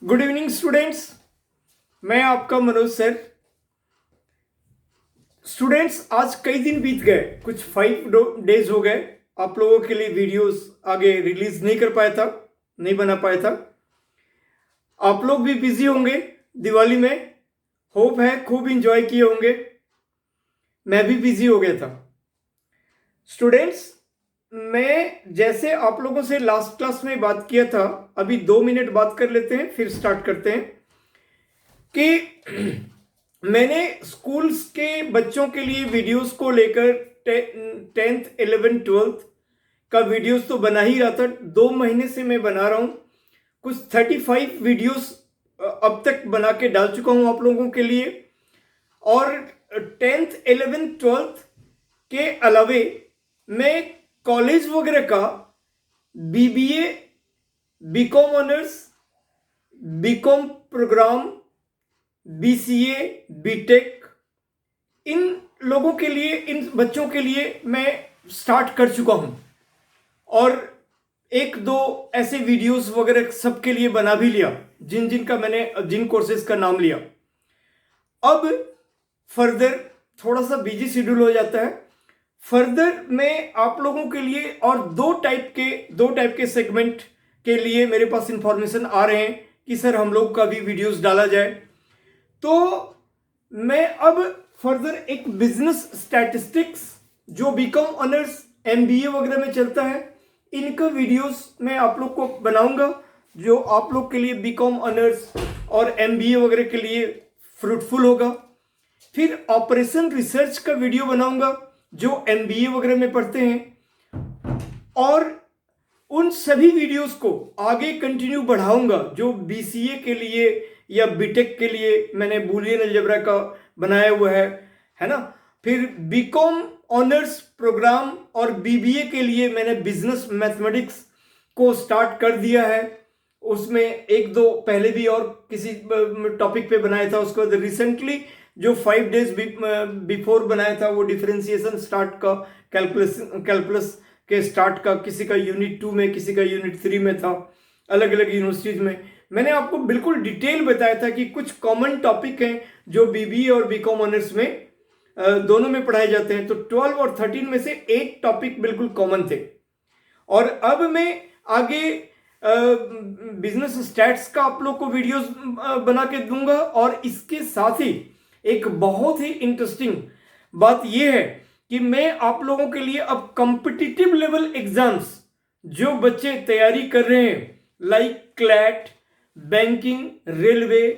Good evening students. मैं आपका Manoj sir. Students, आज कई दिन बीत गए, कुछ 5 डेज हो गए। आप लोगों के लिए वीडियोस आगे रिलीज नहीं कर पाया था, नहीं बना पाया था। आप लोग भी बिजी होंगे दिवाली में, होप है खूब इंजॉय किए होंगे। मैं भी बिजी हो गया था। स्टूडेंट्स, मैं जैसे आप लोगों से लास्ट क्लास में बात किया था, अभी 2 मिनट बात कर लेते हैं फिर स्टार्ट करते हैं कि मैंने स्कूल्स के बच्चों के लिए वीडियोस को लेकर 10th 11th 12th का वीडियोस तो बना ही रहा था। 2 महीने से मैं बना रहा हूं। कुछ 35 वीडियोस अब तक बना के डाल चुका हूं आप लोगों के लिए। और 10th 11th 12th के अलावे मैं कॉलेज वगैरह का BBA, BCom honours, BCom programme, BCA, BTech, इन लोगों के लिए, इन बच्चों के लिए मैं स्टार्ट कर चुका हूं। और एक दो ऐसे वीडियोस वगैरह सबके लिए बना भी लिया, जिन कोर्सेज का नाम लिया। अब फर्दर थोड़ा सा बिजी शेड्यूल हो जाता है। फर्दर मैं आप लोगों के लिए और दो टाइप के सेगमेंट के लिए मेरे पास इंफॉर्मेशन आ रहे हैं कि सर हम लोग का भी वीडियोस डाला जाए। तो मैं अब फर्दर एक बिजनेस स्टैटिस्टिक्स जो बीकॉम ऑनर्स एमबीए वगैरह में चलता है, इनका वीडियोस मैं आप लोग को बनाऊंगा, जो आप लोग के लिए बीकॉम ऑनर्स और एमबीए वगैरह के लिए फ्रूटफुल होगा। फिर ऑपरेशन रिसर्च का वीडियो बनाऊंगा जो एमबीए वगैरह में पढ़ते हैं। और उन सभी वीडियोस को आगे कंटिन्यू बढ़ाऊंगा जो बीसीए के लिए या बीटेक के लिए मैंने बूलियन अलजेब्रा का बनाया हुआ है ना। फिर बीकॉम ऑनर्स प्रोग्राम और बीबीए के लिए मैंने बिजनेस मैथमेटिक्स को स्टार्ट कर दिया है। उसमें एक दो पहले भी और किसी टॉपिक पे बनाया था। उसके बाद रिसेंटली जो 5 डेज बिफोर बनाया था वो डिफरेंशिएशन स्टार्ट का, कैलकुलस के स्टार्ट का, किसी का यूनिट 2 में, किसी का यूनिट 3 में था, अलग अलग यूनिवर्सिटीज में। मैंने आपको बिल्कुल डिटेल बताया था कि कुछ कॉमन टॉपिक हैं जो बीबीए और बीकॉम ऑनर्स में दोनों में पढ़ाए जाते हैं। तो 12 और 13 में से 8 टॉपिक बिल्कुल कॉमन थे। और अब मैं आगे बिजनेस स्टैट्स का आप लोग को वीडियोस बना के दूंगा। और इसके साथ ही एक बहुत ही इंटरेस्टिंग बात यह है कि मैं आप लोगों के लिए अब कॉम्पिटिटिव लेवल एग्जाम्स जो बच्चे तैयारी कर रहे हैं, like CLAT, banking, railway,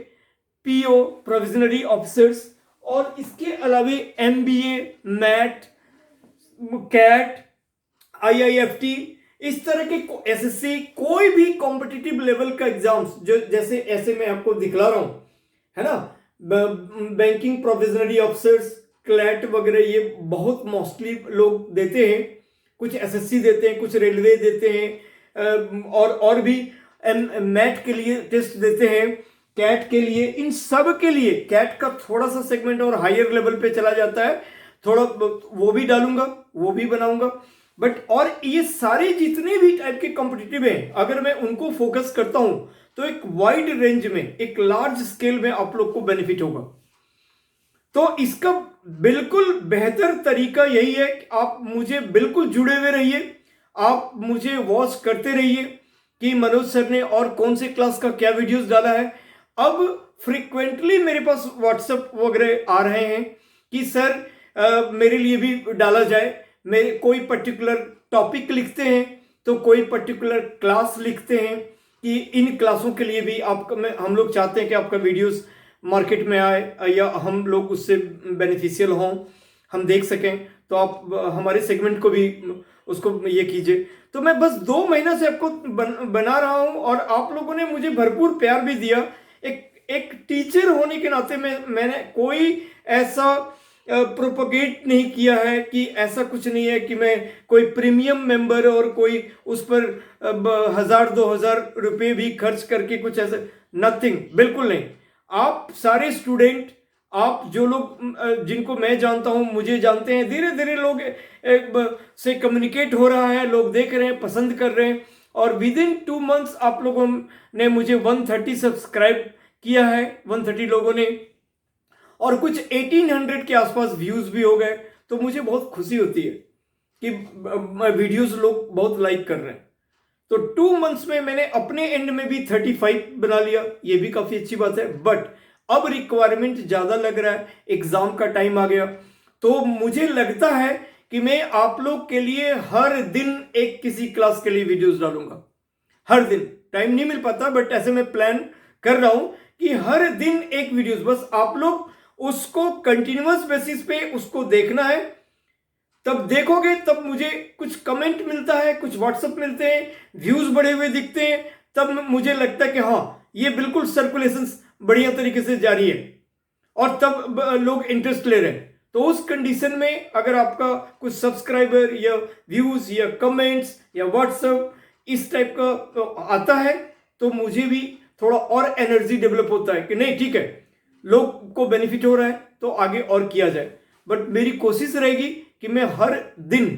PO, provisionary officers, और इसके अलावे एमबीए, मैट, कैट, आईआईएफटी, इस तरह के एसएससी, कोई भी कॉम्पिटिटिव लेवल का एग्जाम्स जो जैसे ऐसे मैं आपको दिखला रहा हूं, है ना, बैंकिंग, प्रोविजनरी ऑफिसर्स, क्लैट वगैरह, ये बहुत मोस्टली लोग देते हैं। कुछ एसएससी देते हैं, कुछ रेलवे देते हैं, और भी मैट के लिए टेस्ट देते हैं, कैट के लिए। इन सब के लिए कैट का थोड़ा सा सेगमेंट और हायर लेवल पे चला जाता है, थोड़ा वो भी डालूंगा, वो भी बनाऊंगा। बट और ये सारे जितने भी टाइप के कॉम्पिटिटिव हैं, अगर मैं उनको फोकस करता हूं तो एक वाइड रेंज में, एक लार्ज स्केल में आप लोग को बेनिफिट होगा। तो इसका बिल्कुल बेहतर तरीका यही है कि आप मुझे बिल्कुल जुड़े हुए रहिए, आप मुझे वॉच करते रहिए कि मनोज सर ने और कौन से क्लास का क्या वीडियोस डाला है। अब फ्रीक्वेंटली मेरे पास व्हाट्सएप वगैरह आ रहे हैं कि सर मेरे लिए भी डाला जाए। मेरे कोई पर्टिकुलर टॉपिक लिखते हैं तो कोई पर्टिकुलर क्लास लिखते हैं कि इन क्लासों के लिए भी हम लोग चाहते हैं कि आपका वीडियोस मार्केट में आए या हम लोग उससे बेनिफिशियल हों, हम देख सकें। तो आप हमारे सेगमेंट को भी उसको ये कीजिए। तो मैं बस 2 महीना से आपको बना रहा हूं और आप लोगों ने मुझे भरपूर प्यार भी दिया। एक टीचर होने के नाते मैंने कोई ऐसा प्रोपोगेट नहीं किया है कि ऐसा कुछ नहीं है कि मैं कोई प्रीमियम मेंबर और कोई उस पर 1000-2000 रुपए भी खर्च करके कुछ ऐसा, नथिंग, बिल्कुल नहीं। आप सारे स्टूडेंट, आप जो लोग जिनको मैं जानता हूं, मुझे जानते हैं, धीरे धीरे लोग से कम्युनिकेट हो रहा है, लोग देख रहे हैं, पसंद कर रहे हैं। और विद इन 2 मंथ्स आप लोगों ने मुझे 130 सब्सक्राइब किया है, 130 लोगों ने, और कुछ 1800 के आसपास व्यूज भी हो गए। तो मुझे बहुत खुशी होती है कि वीडियोस लोग बहुत लाइक कर रहे हैं। तो 2 मंथ्स में मैंने अपने एंड में भी 35 बना लिया, ये भी काफी अच्छी बात है। बट अब रिक्वायरमेंट ज्यादा लग रहा है, एग्जाम का टाइम आ गया, तो मुझे लगता है कि मैं आप लोग के लिए हर दिन एक किसी क्लास के लिए वीडियोस डालूंगा। हर दिन टाइम नहीं मिल पाता, बट ऐसे मैं प्लान कर रहा हूं कि हर दिन एक वीडियोस, बस आप लोग उसको कंटिन्यूअस बेसिस पे उसको देखना है। तब देखोगे तब मुझे कुछ कमेंट मिलता है, कुछ व्हाट्सएप मिलते हैं, व्यूज बढ़े हुए दिखते हैं, तब मुझे लगता है कि हाँ ये बिल्कुल सर्कुलेशन बढ़िया तरीके से जारी है, और तब लोग इंटरेस्ट ले रहे हैं। तो उस कंडीशन में अगर आपका कुछ सब्सक्राइबर या व्यूज या कमेंट्स या व्हाट्सएप इस टाइप का आता है, तो मुझे भी थोड़ा और एनर्जी डेवलप होता है कि नहीं ठीक है, लोग को बेनिफिट हो रहा है तो आगे और किया जाए। बट मेरी कोशिश रहेगी कि मैं हर दिन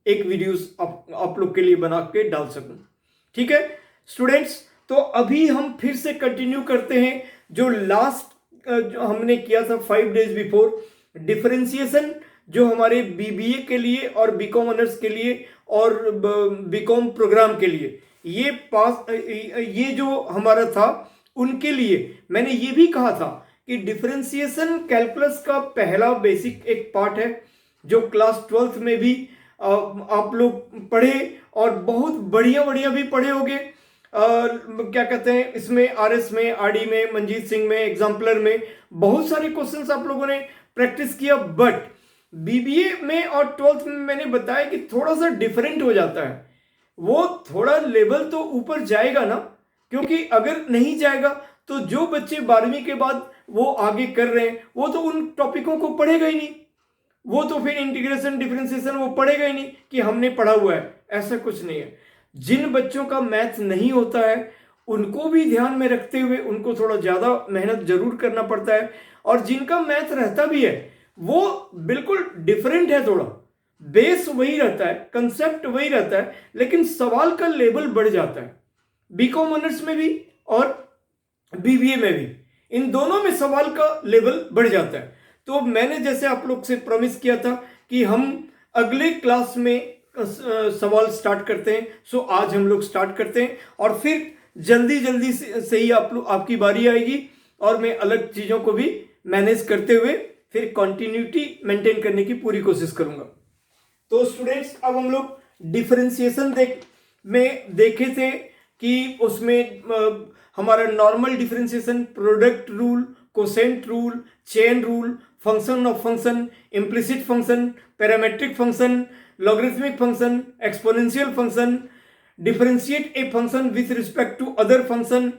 एक वीडियोस आप लोग के लिए बना के डाल सकूं। ठीक है स्टूडेंट्स, तो अभी हम फिर से कंटिन्यू करते हैं जो लास्ट जो हमने किया था 5 डेज बिफोर, डिफरेंशिएशन, जो हमारे बीबीए के लिए और बीकॉम ऑनर्स के लिए और बीकॉम प्रोग्राम के लिए ये जो हमारा था उनके लिए मैंने ये भी कहा था कि डिफरेंशिएशन कैलकुलस का पहला बेसिक एक पार्ट है जो क्लास 12th में भी आप लोग पढ़े और बहुत बढ़िया बढ़िया भी पढ़े होंगे। क्या कहते हैं, इसमें आरएस में, आरडी में, मंजीत सिंह में, एग्जाम्पलर में बहुत सारे क्वेश्चंस आप लोगों ने प्रैक्टिस किया। बट बीबीए में और 12th में मैंने बताया कि थोड़ा सा डिफरेंट हो जाता है, वो थोड़ा लेवल तो ऊपर जाएगा ना, क्योंकि अगर नहीं जाएगा तो जो बच्चे 12वीं के बाद वो आगे कर रहे हैं वो तो उन टॉपिकों को पढ़ेगा ही नहीं, वो तो फिर इंटीग्रेशन डिफरेंशिएशन वो पढ़ेगा ही नहीं कि हमने पढ़ा हुआ है। ऐसा कुछ नहीं है। जिन बच्चों का मैथ नहीं होता है उनको भी ध्यान में रखते हुए उनको थोड़ा ज्यादा मेहनत जरूर करना पड़ता है, और जिनका मैथ रहता भी है वो बिल्कुल डिफरेंट है, थोड़ा बेस वही रहता है, कंसेप्ट वही रहता है, लेकिन सवाल का लेवल बढ़ जाता है। बीकॉम ऑनर्स में भी और बीबीए में भी, इन दोनों में सवाल का लेवल बढ़ जाता है। तो मैंने जैसे आप लोग से प्रॉमिस किया था कि हम अगले क्लास में सवाल स्टार्ट करते हैं, सो आज हम लोग स्टार्ट करते हैं, और फिर जल्दी जल्दी से ही आपकी बारी आएगी और मैं अलग चीजों को भी मैनेज करते हुए फिर कंटिन्यूटी मेंटेन करने की पूरी कोशिश करूंगा। तो स्टूडेंट्स, अब हम लोग डिफरेंशिएशन में देखे थे कि उसमें हमारा normal differentiation, product rule, quotient rule, chain rule, function of function, implicit function, parametric function, logarithmic function, exponential function, differentiate a function with respect to other function,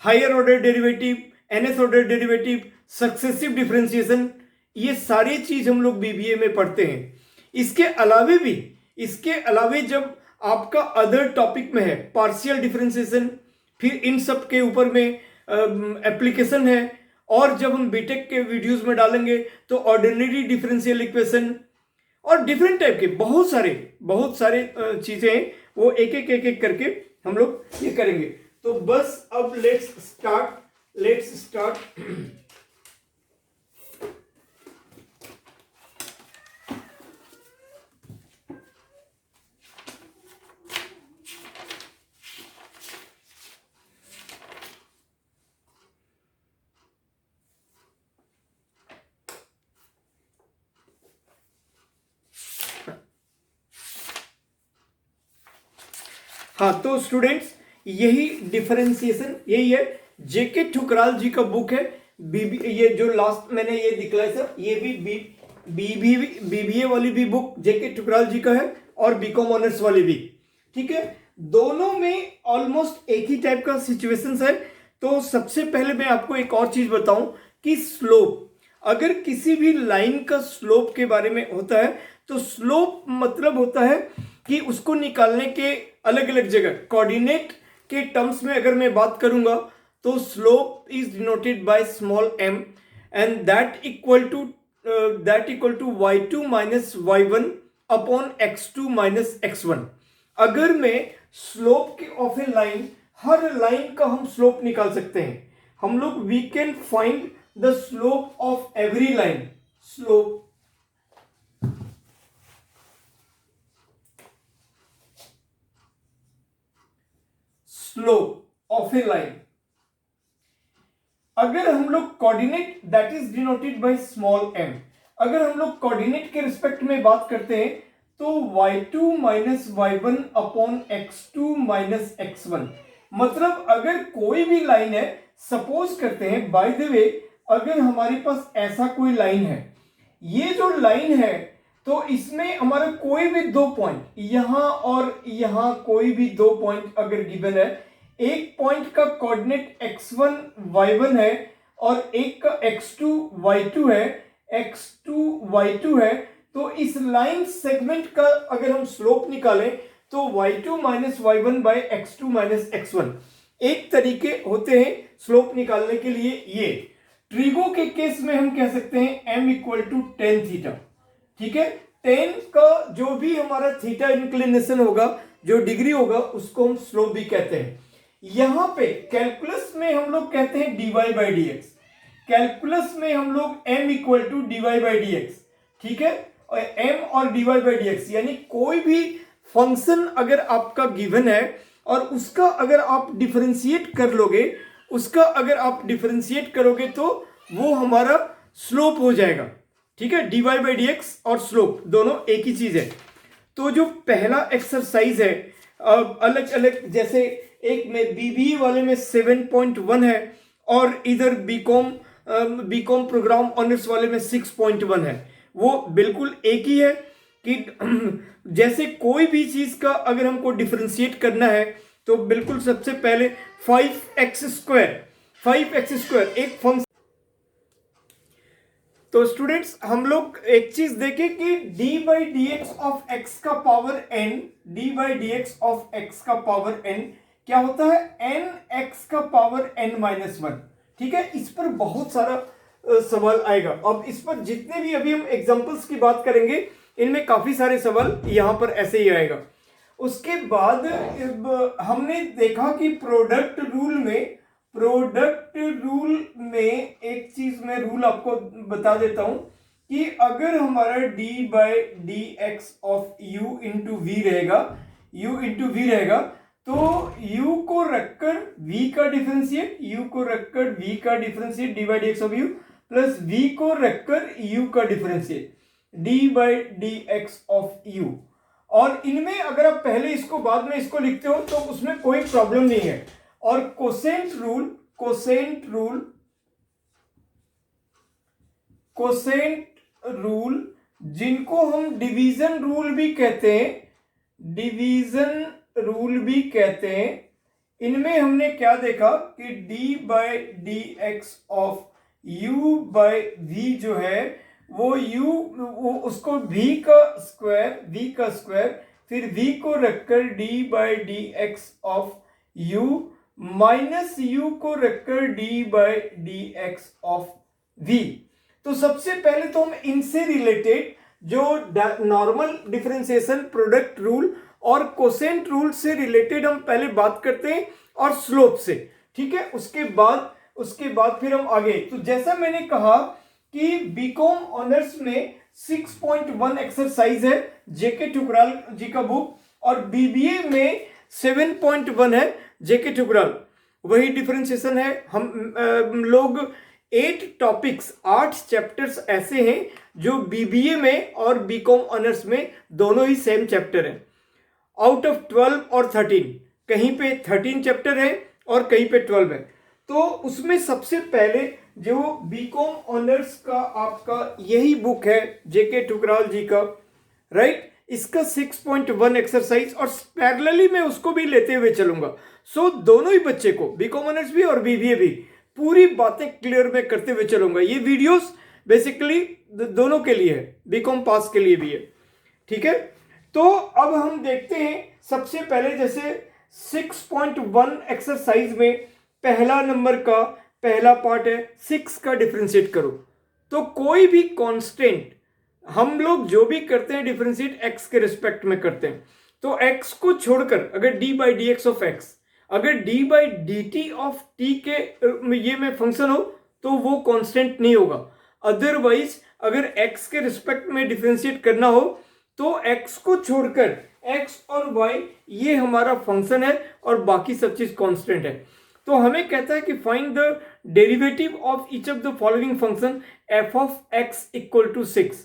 higher order derivative, nth order derivative, successive differentiation, ये सारी चीज हम लोग BBA में पढ़ते हैं। इसके अलावे जब आपका अदर टॉपिक में है पार्शियल डिफरेंशिएशन, फिर इन सब के ऊपर में एप्लीकेशन है, और जब हम बीटेक के वीडियोस में डालेंगे तो ऑर्डिनरी डिफरेंशियल इक्वेशन और डिफरेंट टाइप के बहुत सारे चीजें हैं, वो एक एक करके हम लोग ये करेंगे। तो बस अब लेट्स स्टार्ट। हाँ, तो स्टूडेंट्स यही डिफरेंशिएशन यही है, जेके ठुकराल जी का बुक है बीबी, ये जो लास्ट मैंने ये दिखलाया था, ये भी बीबीए वाली भी बुक जेके ठुकराल जी का है और बीकॉम ऑनर्स वाली भी। ठीक है, दोनों में ऑलमोस्ट एक ही टाइप का सिचुएशंस है। तो सबसे पहले मैं आपको एक और चीज बताऊं कि स्लोप, अगर किसी भी लाइन का स्लोप के बारे में होता है तो स्लोप मतलब होता है कि उसको निकालने के अलग अलग जगह कोऑर्डिनेट के टर्म्स में अगर मैं बात करूंगा तो slope is denoted by small m and that equal to y2 minus y1 upon x2 minus x1। अगर मैं स्लोप की ऑफ ए लाइन, हर लाइन का हम स्लोप निकाल सकते हैं। हम लोग we can find the slope of every line, slope of a line. अगर हम लोग coordinate that is denoted by small m, अगर हम लोग कोऑर्डिनेट के रिस्पेक्ट में बात करते हैं तो y2 minus y1 upon x2 minus x1, मतलब अगर कोई भी लाइन है, सपोज करते हैं बाय द वे, अगर हमारे पास ऐसा कोई लाइन है, ये जो लाइन है तो इसमें हमारा कोई भी दो पॉइंट, यहां और यहां कोई भी दो पॉइंट अगर गिवन है, एक पॉइंट का कोऑर्डिनेट x1 y1 है और एक का x2 y2 है, x2 y2 है, तो इस लाइन सेगमेंट का अगर हम स्लोप निकालें तो y2 minus वाई1 by x2 minus x1 एक तरीके होते हैं स्लोप निकालने के लिए। ये ट्रिगो के केस में हम कह सकते हैं m equal to tan theta, ठीक है। टेन का जो भी हमारा थीटा इंक्लिनेशन होगा, जो डिग्री होगा, उसको हम स्लोप भी कहते हैं। यहां पे कैलकुलस में हम लोग कहते हैं dy by D x, calculus में हम लोग m equal to dy by D x, ठीक है। और m और dy बाई डी एक्स यानी कोई भी फंक्शन अगर आपका गिवन है और उसका अगर आप डिफरेंशिएट कर लोगे, उसका अगर आप डिफरेंशिएट करोगे तो वो हमारा स्लोप हो जाएगा, ठीक है। dy बाई डी एक्स और स्लोप दोनों एक ही चीज है। तो जो पहला एक्सरसाइज है, अलग अलग, जैसे एक में बीबीए वाले में 7.1 है और इधर बीकॉम प्रोग्राम ऑनर्स वाले में 6.1 है, वो बिल्कुल एक ही है कि जैसे कोई भी चीज का अगर हमको डिफरेंशिएट करना है तो बिल्कुल सबसे पहले 5x स्क्वायर एक फंक्शन। तो स्टूडेंट्स हम लोग एक चीज देखें कि d by D x of X का power n, d by D x of X का पावर n क्या होता है, n x का पावर n माइनस वन, ठीक है। इस पर बहुत सारा सवाल आएगा। अब इस पर जितने भी अभी हम एग्जांपल्स की बात करेंगे, इनमें काफी सारे सवाल यहां पर ऐसे ही आएगा। उसके बाद हमने देखा कि प्रोडक्ट रूल में एक चीज मैं रूल आपको बता देता हूं कि अगर हमारा d by D x of u into v रहेगा, तो u को रखकर v का differentiate, d by D x of u plus v को रखकर u का differentiate, d by D x of u। और इनमें अगर आप पहले इसको बाद में इसको लिखते हो तो उसमें कोई प्रॉब्लम नहीं है। और कोसेंट रूल जिनको हम डिवीजन रूल भी कहते हैं, इनमें हमने क्या देखा कि d by D x of u by v जो है वो उसको v का स्क्वायर फिर v को रखकर d by D x of u minus u को रखकर d by D x of v। तो सबसे पहले तो हम इनसे रिलेटेड जो नॉर्मल डिफरेंशिएशन, प्रोडक्ट रूल और कोसेंट रूल से रिलेटेड हम पहले बात करते हैं और स्लोप से, ठीक है। उसके बाद फिर हम आगे। तो जैसा मैंने कहा कि बीकॉम ऑनर्स में 6.1 एक्सरसाइज है जेके ठुकराल जी का बुक, और बीबीए में 7.1 है जेके ठुकराल, वही डिफरेंशिएशन है। हम लोग 8 चैप्टर्स ऐसे हैं जो बीबीए में और बीकॉम ऑनर्स में दोनों ही सेम चैप्टर हैं। आउट ऑफ 12 और 13, कहीं पे 13 चैप्टर है और कहीं पे 12 है। तो उसमें सबसे पहले जो बीकॉम ऑनर्स का आपका यही बुक है जेके ठुकराल जी का, राइट, इसका 6.1 एक्सरसाइज, और पैरेलली मैं उसको भी लेते हुए चलूंगा। सो दोनों ही बच्चे को, बीकॉम ऑनर्स भी और बीबीए भी, पूरी बातें क्लियर में करते हुए चलूंगा। ये वीडियोस बेसिकली दोनों के लिए है, बीकॉम पास के लिए भी है, ठीक है। तो अब हम देखते हैं सबसे पहले, जैसे 6.1 एक्सरसाइज में पहला नंबर का पहला पार्ट है 6 का डिफरेंशिएट करो। तो कोई भी कांस्टेंट हम लोग जो भी करते हैं डिफरेंशिएट x के रिस्पेक्ट में करते हैं। तो x को छोड़कर अगर d by D x of x, अगर d by D T of t के ये में फंक्शन हो तो वो कांस्टेंट नहीं होगा। अदरवाइज अगर x के रिस्पेक्ट में डिफरेंशिएट करना हो तो x को छोड़कर x और y ये हमारा फंक्शन है और बाकी सब चीज कांस्टेंट है। तो हमें कहता है कि find the derivative of each of the following function f of x equal to 6।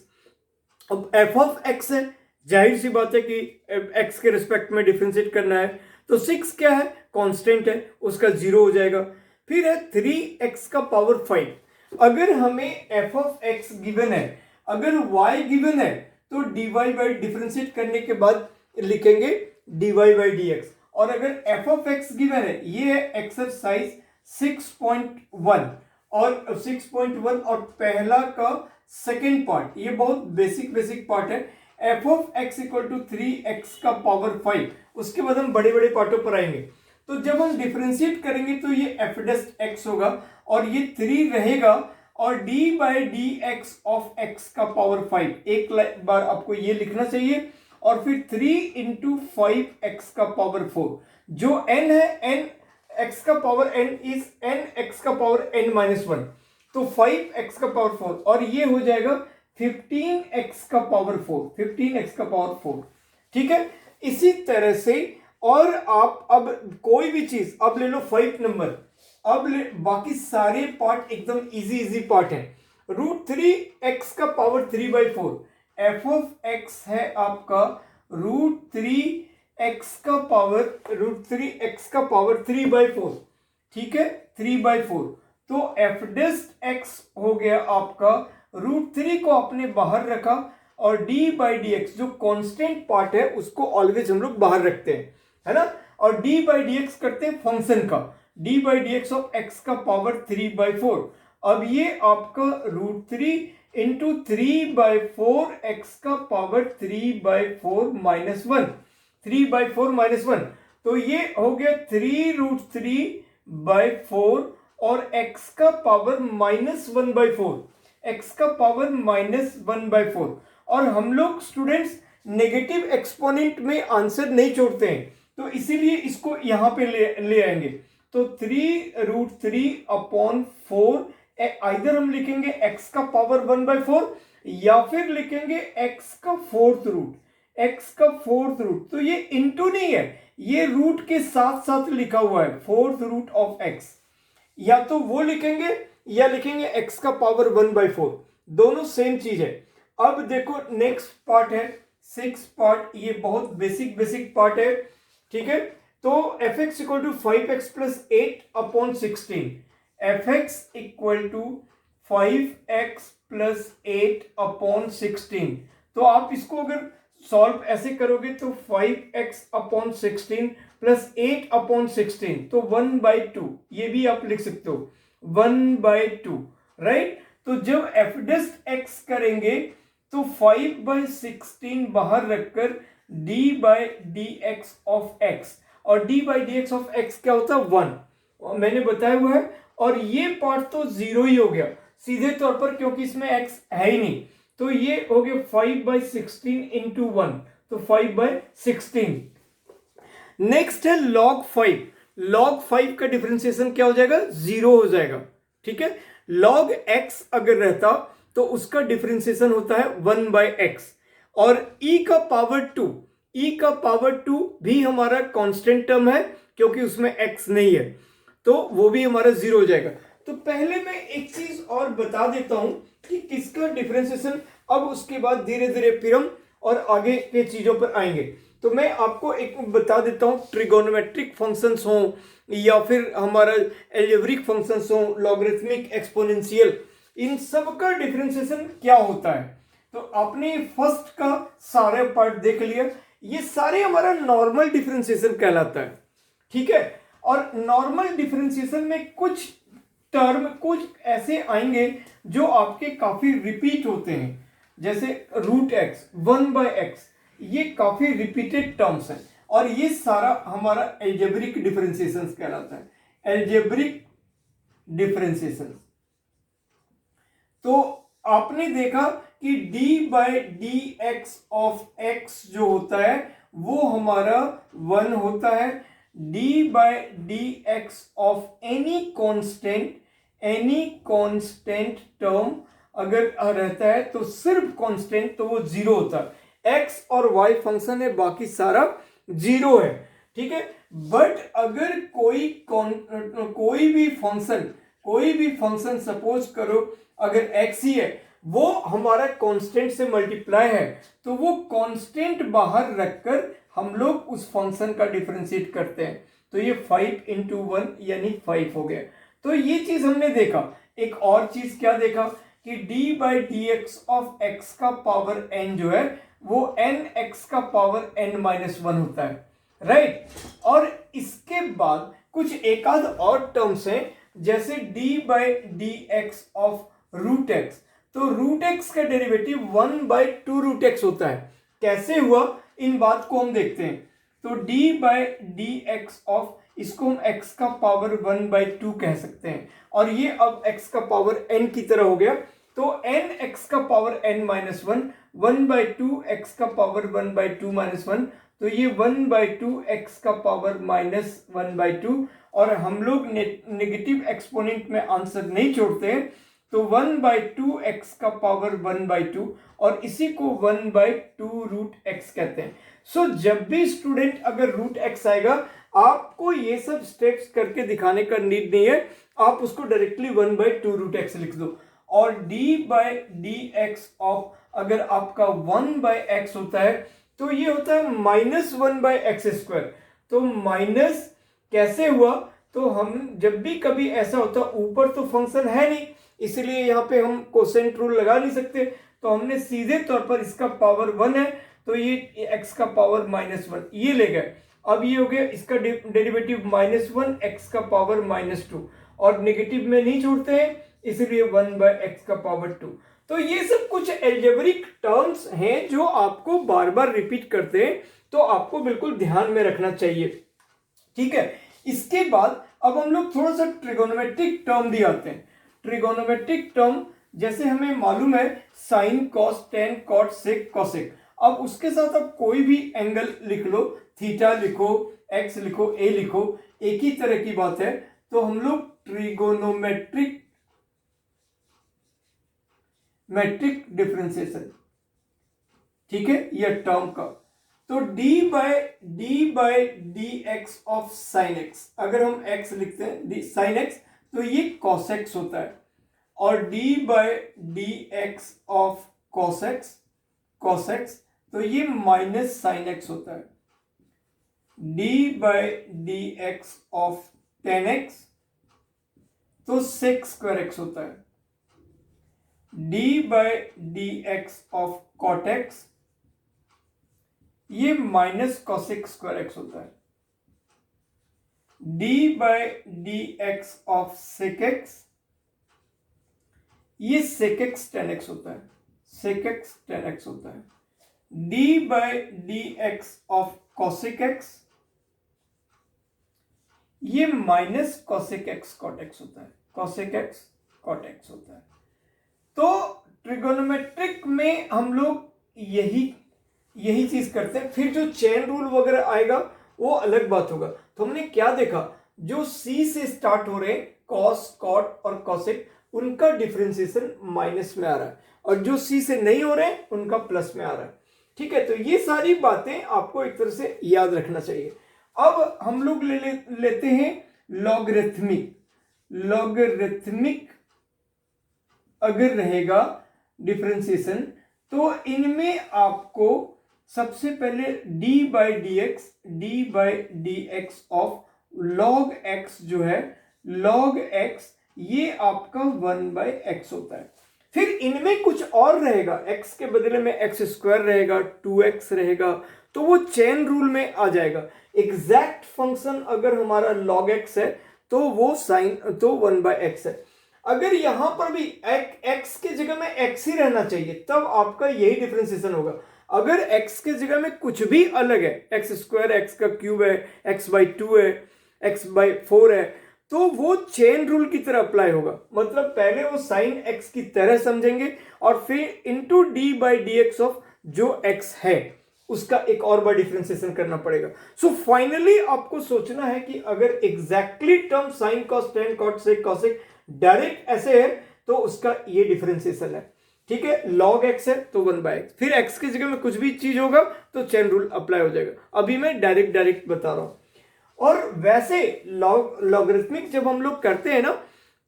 अब f ऑफ x है, जाहिर सी बात है कि x के रिस्पेक्ट में डिफरेंशिएट करना है, तो 6 क्या है, कांस्टेंट है, उसका 0 हो जाएगा। फिर है 3x का पावर 5। अगर हमें f ऑफ x गिवन है, अगर y गिवन है तो dy बाई डिफरेंशिएट करने के बाद लिखेंगे dy बाई dx। और अगर f ऑफ x गिवन है, ये है एक्सरसाइज 6.1 और 6.1 और पहला का सेकेंड पार्ट, ये बहुत बेसिक पार्ट है। f of x equal to 3x का पावर 5, उसके बाद हम बड़े बड़े पार्टों पर आएंगे। तो जब हम डिफरेंशिएट करेंगे तो ये f डेस्ट x होगा और ये 3 रहेगा और d by D x of x का पावर 5, एक बार आपको ये लिखना चाहिए। और फिर 3 इंटू 5x का पावर 4, जो n है, n x का power n is n x का पावर n माइनस 1, तो 5x का पावर 4 और ये हो जाएगा 15x का पावर 4, 15x का पावर 4। ठीक है, इसी तरह से और आप अब कोई भी चीज अब ले लो 5 नंबर, अब बाकी सारे पार्ट एकदम इजी पार्ट है। √3x का पावर 3/4, f ऑफ x है आपका √3x का पावर 3/4। ठीक है, 3/4, तो f डेस्ट x हो गया आपका √3 को आपने बाहर रखा और d बाई डी एक्स जो कांस्टेंट पार्ट है उसको ऑलवेज हम लोग बाहर रखते हैं, है ना। और d बाई डी एक्स करते हैं फंक्शन का, d by D x of x का पावर 3/4। अब ये आपका √3 इंटू 3/4 x का पावर 3/4 माइनस 1, 3/4 माइनस 1, तो ये हो गया 3√3/4 और x का पावर -1/4, x का पावर -1/4। और हम लोग स्टूडेंट्स नेगेटिव एक्सपोनेंट में आंसर नहीं छोड़ते हैं, तो इसीलिए इसको यहां पे ले आएंगे। तो 3√3/4 आइदर हम लिखेंगे x का पावर 1/4 या फिर लिखेंगे x का फोर्थ रूट। तो ये इंटू नहीं है, ये रूट के साथ साथ लिखा हुआ है, फोर्थ रूट ऑफ x, या तो वो लिखेंगे या लिखेंगे x का पावर 1/4, दोनों सेम चीज है। अब देखो नेक्स्ट पार्ट है 6 पार्ट, ये बहुत बेसिक पार्ट है। ठीक है, तो fx equal to 5x plus 8/16, fx equal to 5x plus 8/16। तो आप इसको अगर सॉल्व ऐसे करोगे तो 5x/16 प्लस 8/16, तो 1/2, ये भी आप लिख सकते हो 1/2, राइट। तो जब f डेस्ट x करेंगे तो 5/16 बाहर रखकर d by D x of x, और d by D x of x क्या होता है 1, मैंने बताया हुआ है। और ये पार्ट तो 0 ही हो गया सीधे तौर पर, क्योंकि इसमें x है ही नहीं, तो ये हो गया 5/16 इंटू 1, तो 5/16। नेक्स्ट है log 5, log 5 का डिफरेंशिएशन क्या हो जाएगा, 0 हो जाएगा। ठीक है, log x अगर रहता तो उसका डिफरेंशिएशन होता है 1/x, और e का पावर 2 भी हमारा कांस्टेंट टर्म है क्योंकि उसमें x नहीं है, तो वो भी हमारा 0 हो जाएगा। तो पहले मैं एक चीज और बता देता हूं कि किसका डिफरेंशिएशन, अब उसके बाद धीरे धीरे फिर हम और आगे के चीजों पर आएंगे। तो मैं आपको एक बता देता हूं, ट्रिगोनोमेट्रिक फंक्शंस हों या फिर हमारा एल्जेब्रिक फंक्शंस हों, लॉगरिथमिक, एक्सपोनेंशियल, इन सब का डिफरेंशिएशन क्या होता है। तो आपने फर्स्ट का सारे पार्ट देख लिया, ये सारे हमारा नॉर्मल डिफरेंशिएशन कहलाता है। ठीक है, और नॉर्मल डिफरेंशिएशन में कुछ टर्म कुछ ऐसे आएंगे जो आपके काफी रिपीट होते हैं, जैसे √x, 1/x, ये काफी रिपीटेड टर्म्स हैं, और ये सारा हमारा एल्जेब्रिक डिफरेंशिएशन कहलाता है, एल्जेब्रिक डिफरेंशिएशन। तो आपने देखा कि d by D x of x जो होता है वो हमारा 1 होता है। D by D x of any constant term अगर रहता है तो सिर्फ कांस्टेंट, तो वो 0 होता है। एक्स और वाई फंक्शन है, बाकी सारा 0 है, ठीक है। बट अगर कोई भी फंक्शन सपोज करो अगर एक्स ही है, वो हमारा कांस्टेंट से मल्टीप्लाई है, तो वो कांस्टेंट बाहर रखकर हम लोग उस फंक्शन का डिफरेंशिएट करते हैं। तो ये 5 इंटू 1 यानी 5 हो गया। तो ये चीज हमने देखा। एक और चीज क्या देखा कि D by D x of X का पावर n जो है वो n एक्स का पावर n माइनस 1 होता है, राइट। और इसके बाद कुछ एक आध और टर्म्स हैं, जैसे d by D x of root x. तो रूट एक्स का डेरिवेटिव 1 बाई 2 रूट एक्स होता है। कैसे हुआ, इन बात को हम देखते हैं। तो D by D x of, इसको हम x का पावर 1 बाई 2 कह सकते हैं, और ये अब x का पावर n की तरह हो गया। तो n x का power n minus 1, 1 by 2 x का पावर 1 बाई 2 माइनस 1, तो ये 1 बाई 2 x का पावर माइनस 1 बाई 2। और हम लोग नेगेटिव एक्सपोनेंट में आंसर नहीं छोड़ते हैं, तो 1 बाई 2 एक्स का पावर 1 बाई 2, और इसी को 1 बाई 2 रूट एक्स कहते हैं। सो जब भी स्टूडेंट अगर रूट एक्स आएगा, आपको ये सब स्टेप्स करके दिखाने का नीड नहीं है, आप उसको डायरेक्टली 1 बाई 2 रूट एक्स लिख दो। और D by D x of अगर आपका 1 बाई एक्स होता है, तो ये होता है माइनस 1 बाई एक्स स्क्वायर। तो माइनस कैसे हुआ, तो हम जब भी कभी ऐसा होता, ऊपर तो फंक्शन है नहीं, इसलिए यहाँ पे हम कोसेंट रूल लगा नहीं सकते, तो हमने सीधे तौर पर इसका पावर 1 है, तो ये x का पावर माइनस 1 ये ले गए। अब ये हो गया इसका डेरिवेटिव माइनस 1 एक्स का पावर माइनस 2, और नेगेटिव में नहीं छोड़ते हैं, इसलिए 1 बाय एक्स का पावर 2। तो ये सब कुछ एल्जेब्रिक टर्म्स हैं जो आपको बार बार रिपीट करते हैं, तो आपको बिल्कुल ध्यान में रखना चाहिए, ठीक है। इसके बाद अब हम लोग थोड़ा सा ट्रिगोनोमेट्रिक टर्म भी आते हैं। ट्रिगोनोमेट्रिक टर्म जैसे हमें मालूम है साइन, कॉस, टेन, कॉट, सेक, कोसेक। अब उसके साथ अब कोई भी एंगल लिख लो, थीटा लिखो, एक्स लिखो, ए लिखो, एक ही तरह की बात है। तो हम लोग ट्रिगोनोमेट्रिक डिफरेंशिएशन, ठीक है, यह टर्म का। तो d by D x of sine x, अगर हम एक्स लिखते हैं साइन एक्स, तो ये कॉस एक्स होता है। और d by D x of cos x, तो ये माइनस साइन एक्स होता है। D by D x of tan x, तो सेक स्क्वायर एक्स होता है। D by D x of cot x, ये माइनस कॉसेक स्क्वायर एक्स होता है। D by D x of sec x, ये sec x ten X होता है, सेक x ten X होता है। D by D x of cosec X, ये minus cosec X cot X होता है, कॉसेक एक्स कॉट एक्स होता है। तो ट्रिगोनोमेट्रिक में हम लोग यही चीज करते हैं। फिर जो चेन रूल वगैरह आएगा वो अलग बात होगा। तो हमने क्या देखा, जो सी से स्टार्ट हो रहे कॉस, कॉट और कॉसेक, उनका डिफरेंशिएशन माइनस में आ रहा है, और जो सी से नहीं हो रहे उनका प्लस में आ रहा है, ठीक है। तो ये सारी बातें आपको एक तरह से याद रखना चाहिए। अब हम लोग लेते हैं लॉगरिथमिक अगर रहेगा डिफरेंशिएशन, तो इनमें आपको सबसे पहले D by D x of log x जो है, लॉग एक्स, ये आपका 1 बाई एक्स होता है। फिर इनमें कुछ और रहेगा, एक्स के बदले में एक्स स्क्वायर रहेगा, 2x रहेगा, तो वो चेन रूल में आ जाएगा। एग्जैक्ट फंक्शन अगर हमारा log x है, तो वो साइन, तो 1 बाई एक्स है। अगर यहां पर भी x के जगह में x ही रहना चाहिए, तब आपका यही डिफरेंशिएशन होगा। अगर x के जगह में कुछ भी अलग है, एक्स स्क्वायर, एक्स का क्यूब है, x बाई 2 है, x बाई 4 है, तो वो चेन रूल की तरह अप्लाई होगा। मतलब पहले वो साइन x की तरह समझेंगे, और फिर into D by D x of जो x है उसका एक और बार डिफरेंशिएशन करना पड़ेगा। सो फाइनली आपको सोचना है कि अगर exactly term sine cos tan cot sec cosec direct ऐसे है तो उसका ये डिफरेंशिएशन है, ठीक है। log x है तो 1/x, फिर x की जगह में कुछ भी चीज होगा तो चेन रूल अप्लाई हो जाएगा। अभी मैं डायरेक्ट बता रहा हूं। और वैसे लॉगरिथमिक जब हम लोग करते हैं ना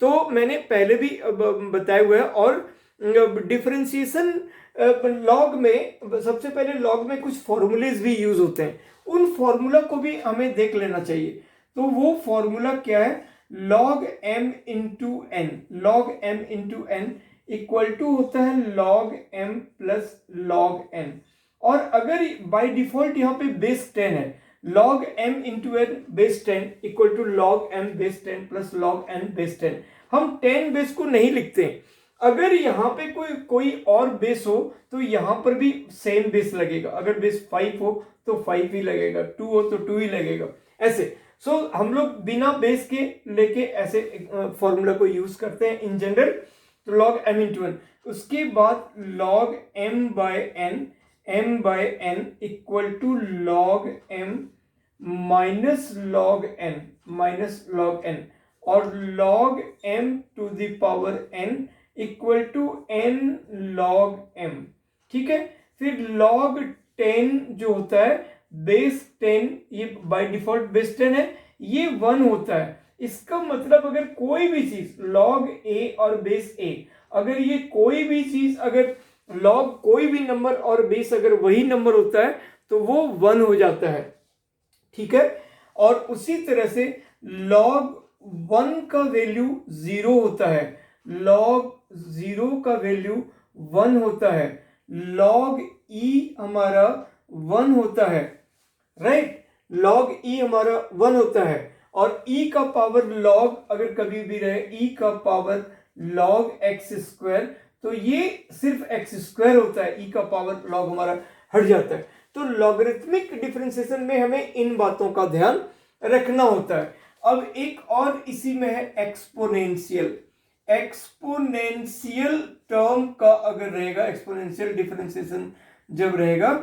तो मैंने पहले भी बताया हुआ है, और डिफरेंशिएशन लॉग में सबसे पहले लॉग में कुछ फॉर्मूलेज भी यूज होते हैं, उन फॉर्मूला को भी हमें देख लेना चाहिए। तो वो फॉर्मूला क्या है, log m into n, log m into n equal to होता है log m plus log n। और अगर बाय डिफॉल्ट यहाँ पे बेस 10 है, log m into n base 10 equal to log m base 10 plus log n base 10। हम 10 base को नहीं लिखते हैं, अगर यहाँ पे कोई और बेस हो तो यहाँ पर भी सेम बेस लगेगा। अगर बेस 5 हो तो 5 ही लगेगा, 2 हो तो 2 ही लगेगा, ऐसे। सो हम लोग बिना बेस के लेके ऐसे फॉर्मूला को यूज करते हैं इन जनरल। तो log m इंटू एन, उसके बाद log m by n equal to log m minus log n और log m to the power n equal to n log m, ठीक है। फिर log 10 जो होता है बेस 10, ये बाय डिफॉल्ट बेस 10 है, ये 1 होता है। इसका मतलब अगर कोई भी चीज log a और बेस a, अगर ये कोई भी चीज अगर log कोई भी नंबर और बेस अगर वही नंबर होता है तो वो 1 हो जाता है, ठीक है। और उसी तरह से log 1 का वैल्यू 0 होता है, log 0 का वैल्यू 1 होता है, log e हमारा 1 होता है, राइट। log e हमारा 1 होता है, और e का पावर log अगर कभी भी रहे e का पावर log x स्क्वायर, तो ये सिर्फ x स्क्वायर होता है, e का पावर log हमारा हट जाता है। तो लॉगरिथमिक डिफरेंशिएशन में हमें इन बातों का ध्यान रखना होता है। अब एक और इसी में है एक्सपोनेंशियल। एक्सपोनेंशियल टर्म का अगर रहेगा, एक्सपोनेंशियल डिफरेंशिएशन जब रहेगा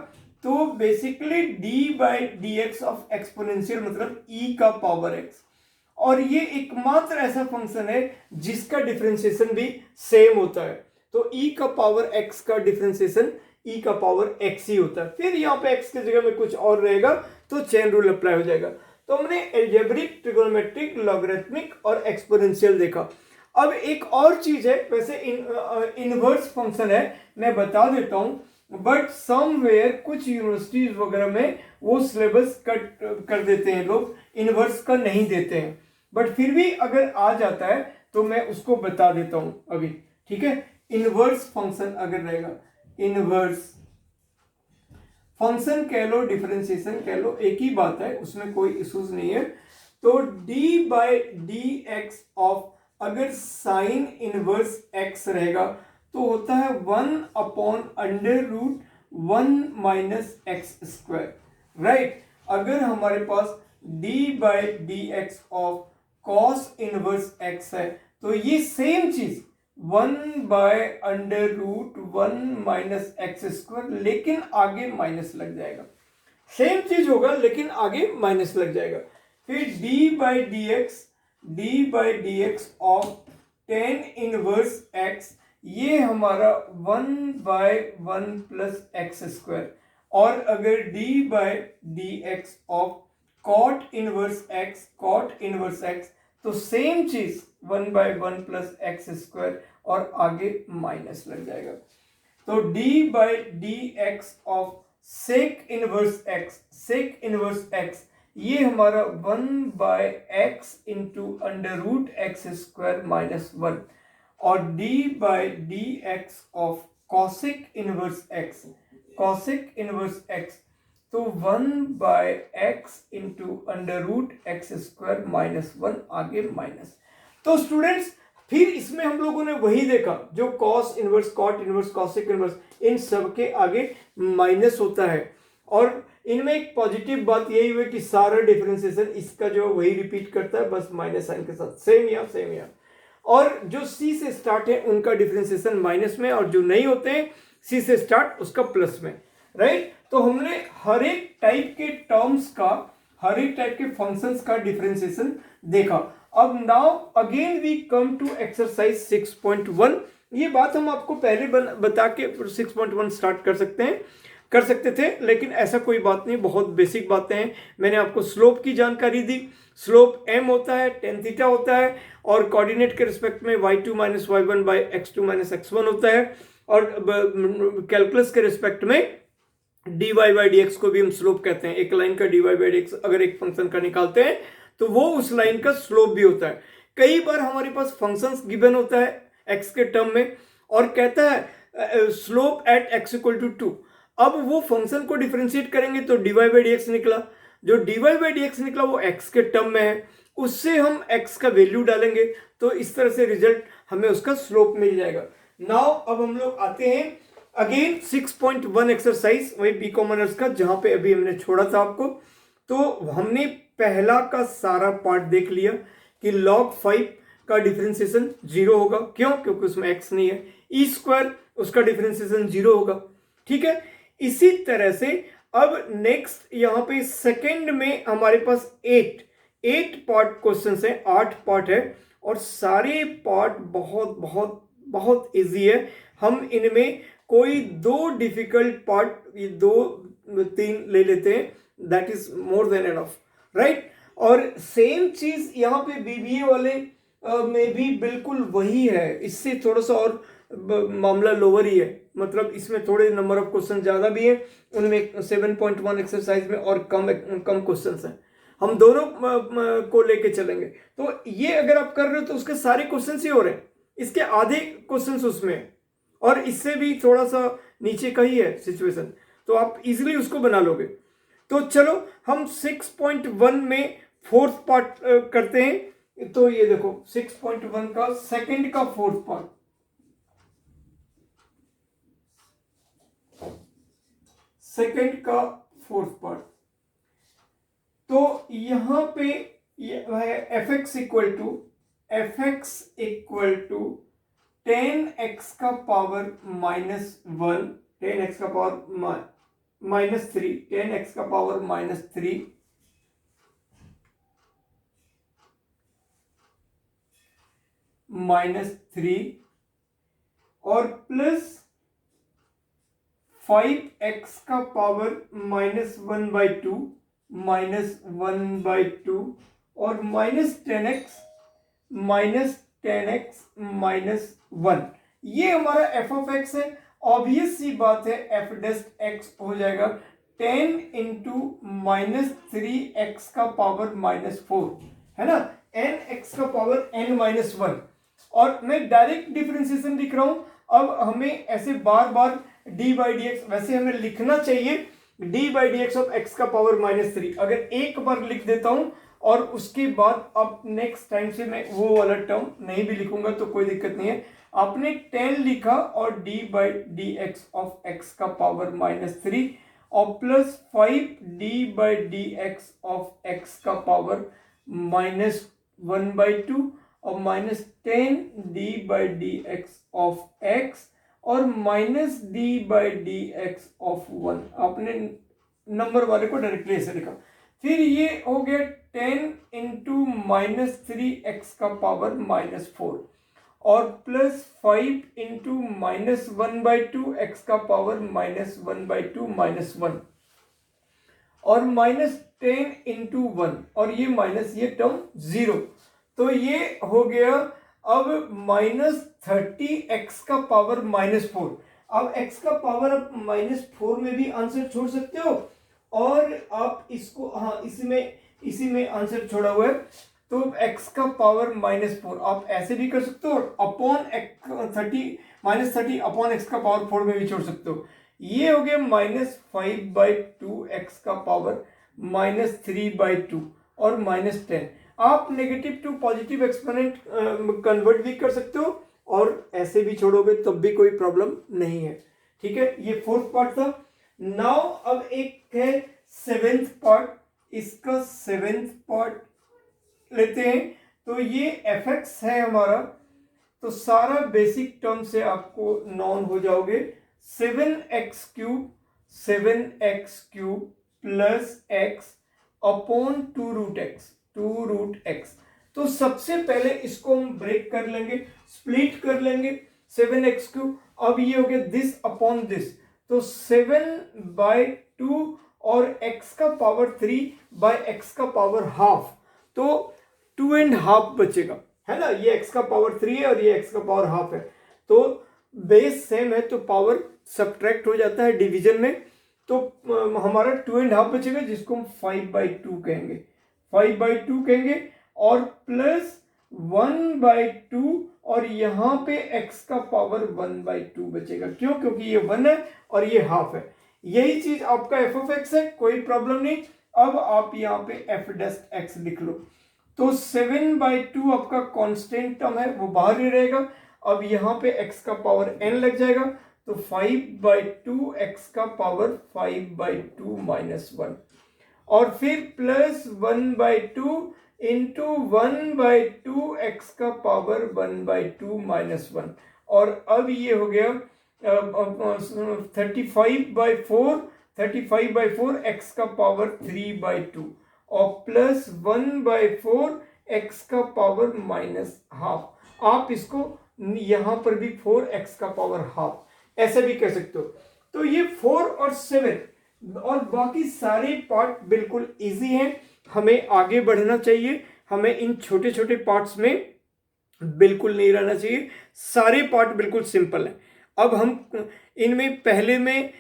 तो basically d by D x of exponential मतलब e का पावर x, और ये एकमात्र ऐसा फंक्शन है जिसका डिफरेंशिएशन भी सेम होता है। तो e का पावर x का डिफरेंशिएशन e का पावर x ही होता है। फिर यहाँ पे x की जगह में कुछ और रहेगा तो चेन रूल अप्लाई हो जाएगा। तो हमने एल्जेब्रिक, ट्रिगोनोमेट्रिक, लॉगरिथमिक और एक्सपोनेंशियल देखा। अब एक और चीज है, वैसे इनवर्स फंक्शन है, मैं बता देता हूं, बट समवेयर कुछ यूनिवर्सिटीज वगैरह में वो सिलेबस कट कर देते हैं लोग, इनवर्स का नहीं देते हैं, बट फिर भी अगर आ जाता है तो मैं उसको बता देता हूं अभी, ठीक है। इनवर्स फंक्शन अगर रहेगा, इनवर्स फंक्शन कह लो, डिफरेंशिएशन कह लो, एक ही बात है, उसमें कोई इश्यूज नहीं है। तो d by D x of अगर साइन इनवर्स x रहेगा तो होता है 1 upon under root 1 minus x square, right. अगर हमारे पास d by D x of cos inverse x है तो ये सेम चीज 1 by under root 1 minus x square, लेकिन आगे माइनस लग जाएगा, सेम चीज होगा लेकिन आगे माइनस लग जाएगा। फिर d by D x of tan inverse x, ये हमारा 1 बाय 1 प्लस एक्स स्क्वायर, और अगर d by D x of cot inverse x तो सेम चीज 1 बाय 1 प्लस एक्स स्क्वायर और आगे माइनस लग जाएगा। तो d by D x of sec inverse x ये हमारा 1 by x into under root x square minus 1, और d by D x of cosec inverse x तो 1 by x into under root x square minus 1, आगे minus. तो students फिर इसमें हम लोगों ने वही देखा जो cos inverse, cot inverse, cosec inverse, इन सब के आगे माइनस होता है। और इनमें एक पॉजिटिव बात यही हुई कि सारा डिफरेंशिएशन इसका जो वही रिपीट करता है, बस माइनस साइन के साथ, सेम या। और जो सी से स्टार्ट है उनका डिफरेंशिएशन माइनस में, और जो नहीं होते हैं सी से स्टार्ट उसका प्लस में, राइट। तो हमने हर एक टाइप के टर्म्स का, हर एक टाइप के फंक्शंस का डिफरेंशिएशन देखा। अब now again we come to exercise 6.1। ये बात हम आपको पहले बता के 6.1 स्टार्ट कर सकते थे, लेकिन ऐसा कोई बात नहीं, बहुत बेसिक बातें हैं। मैंने आपको स्लोप की जानकारी दी। स्लोप m होता है, tan थीटा होता है, और कोऑर्डिनेट के रिस्पेक्ट में y2 minus y1 by x2 minus x1 होता है, और कैलकुलस के रिस्पेक्ट में dy बाई dx को भी हम स्लोप कहते हैं। एक लाइन का dy बाई dx अगर एक फंक्शन का निकालते हैं तो वो उस लाइन का स्लोप भी होता है। कई बार हमारे पास फंक्शंस गिवन होता है x के टर्म में और कहता है slope at x equal to 2। अब वो फंक्शन को डिफरेंशिएट करेंगे तो dy बाई dx निकला, जो dy बाई dx निकला वो x के टर्म में है, उससे हम x का वैल्यू डालेंगे तो इस तरह से रिजल्ट हमें उसका स्लोप मिल जाएगा। नाउ अब हम लोग आते हैं अगेन 6.1 एक्सरसाइज, वही बी कॉमनर्स का, जहां पे अभी हमने छोड़ा था आपको। तो हमने पहला का सारा पार्ट देख लिया कि log 5 का डिफरेंशिएशन 0 होगा। क्यों? क्योंकि उसमें x नहीं है। ई स्क्वायर उसका डिफरेंशिएशन 0 होगा। ठीक है, इसी तरह से अब नेक्स्ट यहां पे सेकंड में हमारे पास 8 पार्ट क्वेश्चन है, 8 पार्ट है, और सारे पार्ट बहुत बहुत बहुत इजी है। हम इनमें कोई 2 डिफिकल्ट पार्ट, ये 2-3 ले लेते हैं, that is more than enough, right. और सेम चीज यहाँ पे बीबीए वाले में भी बिल्कुल वही है, इससे थोड़ा सा और मामला लोअर ही है, मतलब इसमें थोड़े नंबर ऑफ क्वेश्चन ज्यादा भी है, उनमें 7.1 एक्सरसाइज में और कम क्वेश्चन हैं। हम दोनों को लेके चलेंगे। तो ये अगर आप कर रहे हो तो उसके सारे क्वेश्चन ही हो रहे हैं, इसके आधे क्वेश्चन उसमें है, और इससे भी थोड़ा सा नीचे का ही है सिचुएशन, तो आप इजीली उसको बना लोगे। तो चलो हम 6.1 में फोर्थ पार्ट करते हैं। तो ये देखो 6.1 का सेकंड का फोर्थ पार्ट, सेकंड का फोर्थ पार्ट। तो यहां पे है fx equal to tan x का पावर -1, tan x का पावर -3, tan x का पावर -3 और प्लस 5x का पावर -1/2 -1/2 और -10x -1। ये हमारा f ऑफ x है। ऑब्वियस सी बात है f डस्ट x हो जाएगा 10 इंटू -3x का पावर -4, है ना, nx का पावर n-1। और मैं डायरेक्ट डिफरेंशिएशन लिख रहा हूं। अब हमें ऐसे बार बार डी बाई डी एक्स, वैसे हमें लिखना चाहिए D by D x of X का पावर -3। अगर एक बार लिख देता हूं और उसके बाद अब नेक्स्ट टाइम से मैं वो वाला टर्म नहीं भी लिखूंगा तो कोई दिक्कत नहीं है। आपने 10 लिखा और D by D x of X का पावर -3 और plus 5 D by D x of X का पावर -1/2 और -10 D by D x of x और -d by D x of 1। आपने नंबर वाले को डायरेक्टली ऐसे लिखा। फिर ये हो गया 10 इंटू -3x का पावर -4 और प्लस 5 इंटू -1/2 x का पावर -1/2 -1 और -10 इंटू 1 और ये माइनस ये टर्म 0। तो ये हो गया अब -30x का पावर -4। अब x का पावर आप -4 में भी आंसर छोड़ सकते हो और आप इसको, हाँ इसी में आंसर छोड़ा हुआ है तो x का पावर -4 आप ऐसे भी कर सकते हो और अपॉन -30 अपॉन x का पावर 4 में भी छोड़ सकते हो। ये हो गया -5/2 x का पावर -3/2 और -10। आप negative to positive exponent convert भी कर सकते हो और ऐसे भी छोड़ोगे तब भी कोई प्रॉब्लम नहीं है। ठीक है, ये फोर्थ पार्ट था। नाउ अब एक है सेवेंथ पार्ट, इसका सेवेंथ पार्ट लेते हैं। तो ये fx है हमारा, तो सारा बेसिक टर्म से आपको नॉन हो जाओगे। 7x³ 7x³ plus x upon 2√x। तो सबसे पहले इसको हम ब्रेक कर लेंगे, स्प्लिट कर लेंगे। 7x³, अब ये हो गया दिस अपॉन दिस, तो 7/2 और x का पावर 3 बाय x का पावर हाफ, तो 2.5 बचेगा, है ना। ये x का पावर 3 है और ये x का पावर हाफ है, तो बेस सेम है तो पावर सब्ट्रैक्ट हो जाता है डिवीजन में, तो हमारा 2.5 बचेगा जिसको हम 5/2 कहेंगे, 5/2 कहेंगे, और प्लस 1/2 और यहाँ पे x का पावर 1/2 बचेगा। क्यों? क्योंकि ये 1 है और ये हाफ है। यही चीज आपका f(x) है, कोई प्रॉब्लम नहीं। अब आप यहाँ पे f' लिख लो, तो 7/2 आपका कांस्टेंट टर्म है, वो बाहर ही रहेगा। अब यहाँ पे x का पावर n लग जाएगा, तो 5/2 x का पावर 5/2 माइनस 1, और फिर प्लस 1/2 इंटू 1/2 x का पावर 1/2 माइनस 1, और अब ये हो गया 35/4 x का पावर 3/2 और प्लस 1/4 x का पावर माइनस हाफ। आप इसको यहां पर भी 4x का पावर हाफ ऐसे भी कह सकते हो। तो ये 4 और 7 और बाकी सारे पार्ट बिल्कुल इजी हैं। हमें आगे बढ़ना चाहिए, हमें इन छोटे छोटे पार्ट्स में बिल्कुल नहीं रहना चाहिए, सारे पार्ट बिल्कुल सिंपल हैं। अब हम इनमें पहले में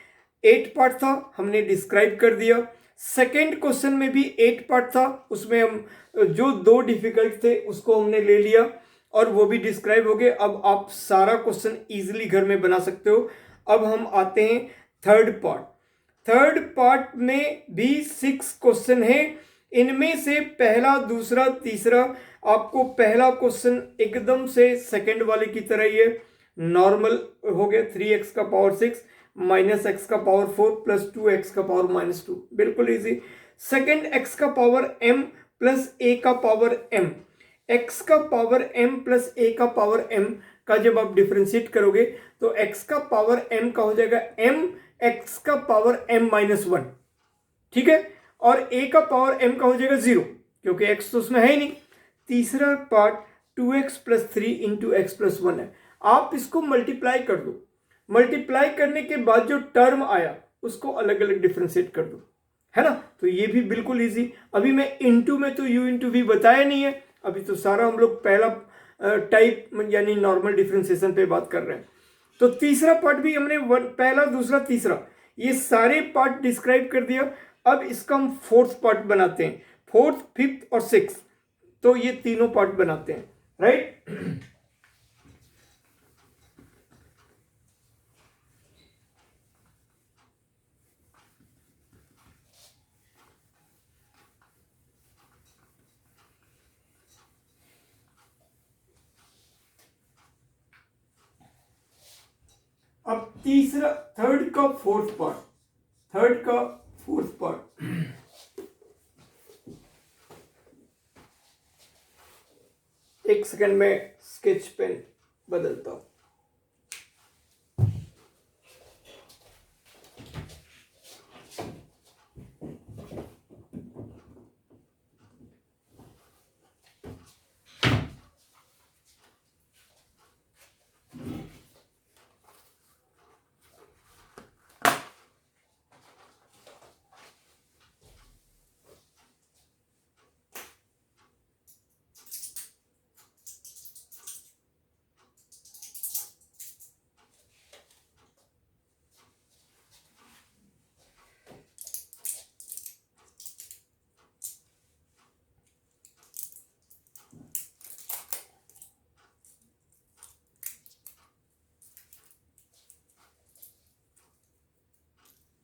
8 पार्ट था, हमने डिस्क्राइब कर दिया। सेकंड क्वेश्चन में भी 8 पार्ट था, उसमें हम जो 2 डिफिकल्ट थे उसको हमने ले लिया और वो भी डिस्क्राइब हो गए। अब आप सारा क्वेश्चन इजीली घर में बना सकते हो। अब हम आते हैं थर्ड पार्ट। थर्ड पार्ट में भी 6 क्वेश्चन है, इनमें से पहला, दूसरा, तीसरा, आपको पहला क्वेश्चन एकदम से सेकंड वाले की तरह ही है, नॉर्मल हो गया, 3x का पावर 6 माइनस x का पावर 4 प्लस 2x का पावर माइनस 2, बिल्कुल इजी। सेकंड x का पावर m प्लस a का पावर m, x का पावर m प्लस a का पावर m का जब आप डिफ्रेंशिएट करोगे तो x का पावर m का हो जाएगा m x का पावर m माइनस 1, ठीक है, और a का पावर m का हो जाएगा 0 क्योंकि x तो उसमें है ही नहीं। तीसरा part 2x plus 3 into x plus 1 है, आप इसको मल्टीप्लाई कर दो, मल्टीप्लाई करने के बाद जो टर्म आया उसको अलग अलग डिफ्रेंशिएट कर दो, है ना। तो ये भी बिल्कुल इजी। अभी मैं इनटू में तो u इंटू वी बताया नहीं है, अभी तो सारा हम लोग पहला टाइप यानी नॉर्मल डिफ्रेंशिएशन पे बात कर रहे हैं। तो तीसरा पार्ट भी हमने पहला, दूसरा, तीसरा ये सारे पार्ट डिस्क्राइब कर दिया। अब इसका हम फोर्थ पार्ट बनाते हैं, फोर्थ, फिफ्थ और सिक्स, तो ये तीनों पार्ट बनाते हैं, राइट। अब तीसरा, थर्ड का फोर्थ पार्ट, थर्ड का फोर्थ पार्ट, एक सेकंड में स्केच पेन बदलता हूं।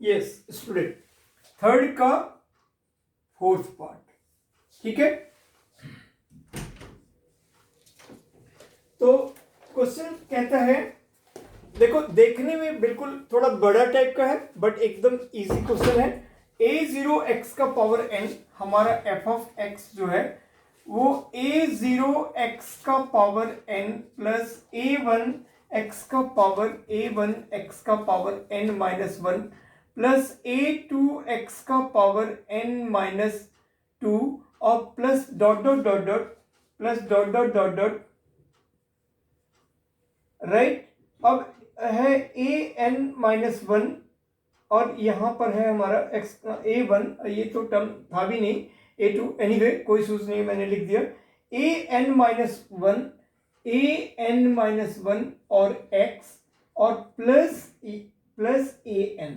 यस स्टूडेंट, थर्ड का फोर्थ पार्ट, ठीक है। तो क्वेश्चन कहता है, देखो देखने में बिल्कुल थोड़ा बड़ा टाइप का है बट एकदम इजी क्वेश्चन है। a0x का पावर n, हमारा f(x) जो है वो a0x का पावर n प्लस a1x का पावर a1x का power n minus 1 plus a2x का पावर n माइनस 2 और plus dot dot dot dot plus dot dot dot dot, right. अब है an माइनस 1 और यहां पर है हमारा x a1, ये तो टर्म था भी नहीं, a2, एनीवे कोई सूज नहीं, मैंने लिख दिया an माइनस 1, an माइनस 1 और x और प्लस an,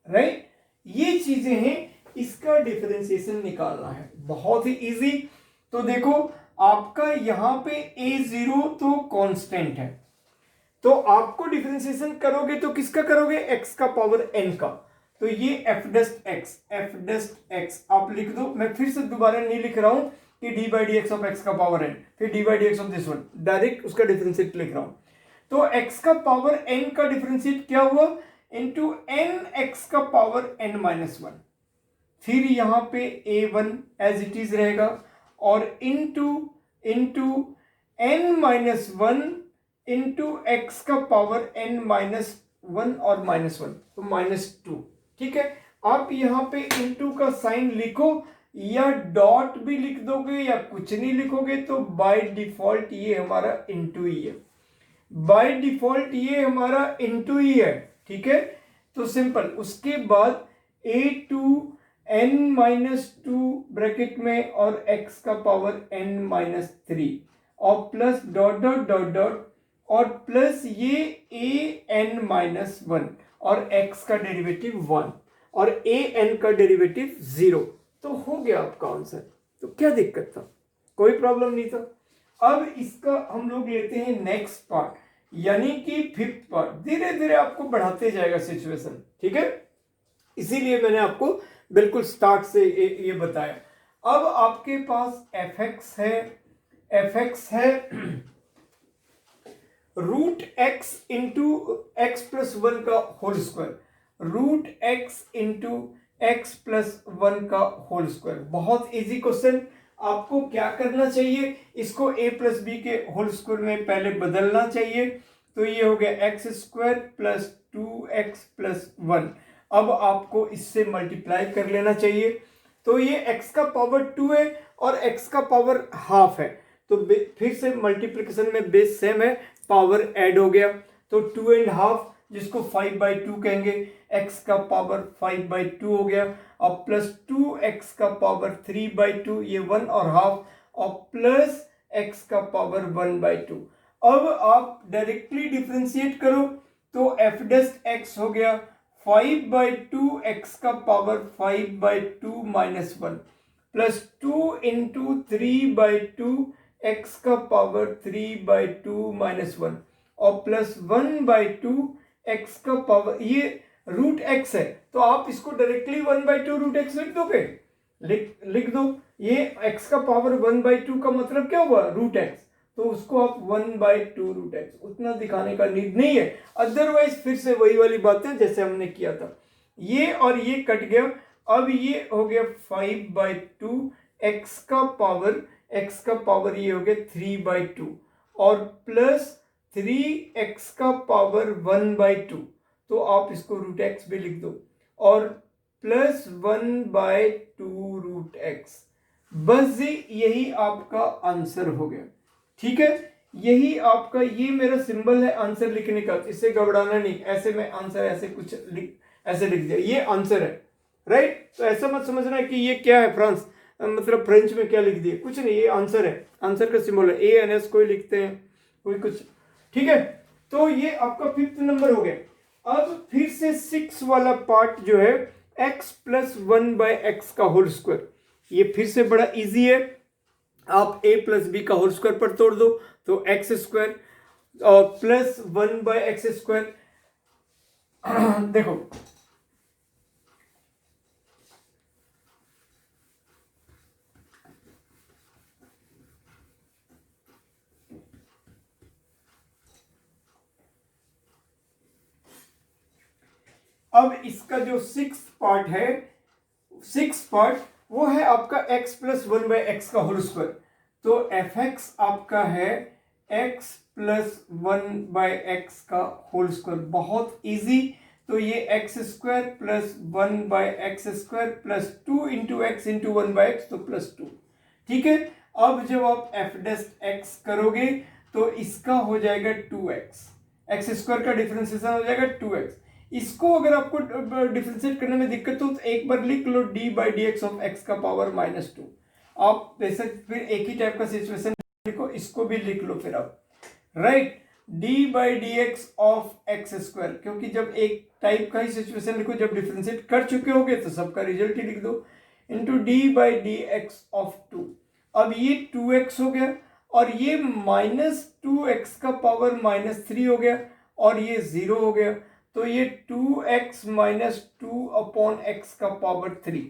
राइट। ये चीजें हैं, इसका डिफरेंशिएशन निकालना है, बहुत ही इजी। तो देखो आपका यहां पे a0 तो कांस्टेंट है, तो आपको डिफरेंशिएशन करोगे तो किसका करोगे, x का पावर n का, तो ये f डस्ट x आप लिख दो। मैं फिर से दोबारा नहीं लिख रहा हूं कि d by D x of x का पावर n, फिर d by D x of this one, direct उसका डिफरेंशिएट लिख रहा हूं। तो x का पावर n का डिफरेंशिएट क्या हुआ, इंटू n x का पावर n माइनस 1, फिर यहां पे a1 एज इट इज रहेगा और into n minus 1 into x का पावर n माइनस 1 और माइनस 1, तो माइनस 2, ठीक है। आप यहां पे इंटू का साइन लिखो या डॉट भी लिख दोगे या कुछ नहीं लिखोगे, तो बाय डिफॉल्ट ये हमारा इंटू ही है, बाय डिफॉल्ट ये हमारा इंटू ही है, ठीक है। तो सिंपल, उसके बाद a2 n माइनस 2 ब्रैकेट में और x का पावर n माइनस 3 और plus dot dot dot dot और प्लस ये an माइनस 1 और x का डेरिवेटिव 1 और an का डेरिवेटिव 0, तो हो गया आपका आंसर। तो क्या दिक्कत था, कोई प्रॉब्लम नहीं था। अब इसका हम लोग लेते हैं नेक्स्ट पार्ट, यानी कि फिफ्थ पार्ट। धीरे धीरे आपको बढ़ाते जाएगा सिचुएशन, ठीक है, इसीलिए मैंने आपको बिल्कुल स्टार्ट से ये बताया। अब आपके पास fx है root x into x plus 1 का whole square, root x into x plus 1 का होल स्क्वायर। बहुत इजी क्वेश्चन। आपको क्या करना चाहिए, इसको a प्लस बी के होल स्क्वायर में पहले बदलना चाहिए, तो ये हो गया x square plus 2x plus 1। अब आपको इससे मल्टीप्लाई कर लेना चाहिए, तो ये x का पावर 2 है और x का पावर हाफ है, तो फिर से मल्टीप्लिकेशन में बेस सेम है, पावर ऐड हो गया, तो 2 एंड हाफ जिसको 5/2 कहेंगे, x का पावर 5/2 हो गया और प्लस 2x का पावर 3/2, ये 1 और हाफ और प्लस x का पावर 1/2। अब आप डायरेक्टली डिफरेंशिएट करो तो f डस्ट x हो गया 5/2 x का power 5/2 minus 1 plus 2 into 3/2 x का पावर 3/2 माइनस 1 और प्लस 1/2 x का पावर, ये रूट x है तो आप इसको डायरेक्टली 1/2 रूट x लिख दोगे, लिख दो। ये x का पावर 1/2 का मतलब क्या हुआ, रूट x, तो उसको आप 1/2 रूट x, उतना दिखाने का नीड नहीं है। अदरवाइज फिर से वही वाली बातें जैसे हमने किया था, ये और ये कट गया। अब ये हो गया 5/2 x का पावर ये हो गया 3/2 और प्लस 3x का पावर 1/2, तो आप इसको रूट x भी लिख दो और प्लस 1/2 रूट x। बस जी यही आपका आंसर हो गया, ठीक है। यही आपका, ये मेरा सिंबल है आंसर लिखने का, इससे घबराना नहीं, ऐसे में आंसर ऐसे कुछ ऐसे लिख दिया, ये आंसर है, राइट। तो ऐसा मत समझना कि ये क्या है फ्रांस, मतलब फ्रेंच में क्या लिख दिए, कुछ नहीं, ये आंसर है, आंसर का सिंबल है, ANS कोई लिखते हैं कोई कुछ, ठीक है। तो ये आपका 5th नंबर हो गया। अब फिर से 6 वाला पार्ट जो है x प्लस 1/x का होल स्क्वायर, ये फिर से बड़ा इजी है। आप a प्लस बी का होल स्क्वायर पर तोड़ दो तो एक्स स्क्वायर और प्लस 1/x स्क्वायर। देखो अब इसका जो 6th पार्ट है, 6th पार्ट वो है आपका x प्लस 1/x का होल स्क्वायर, तो fx आपका है x प्लस 1/x का होल स्क्वायर। बहुत इजी। तो ये x square plus 1/x² plus 2 into x into 1/x, तो प्लस 2। ठीक है, अब जब आप एफ डेस्ट एक्स करोगे तो इसका हो जाएगा 2x, एक्स स्क्वायर का डिफरेंशिएशन हो जाएगा 2x। इसको अगर आपको डिफरेंशिएट करने में दिक्कत हो तो एक बार लिख लो d/dx ऑफ x का पावर -2। आप बेशक फिर एक ही टाइप का सिचुएशन लिखो, इसको भी लिख लो फिर आप, right, d/dx of x square, क्योंकि जब एक टाइप का ही सिचुएशन लिखो, जब डिफरेंशिएट कर चुके होगे तो सबका रिजल्ट ही लिख दो, इंटू d/dx ऑफ 2। अब ये 2x हो गया और ये -2x का पावर -3 हो गया और ये 0 हो गया, तो ये 2x - 2 अपॉन x का पावर 3।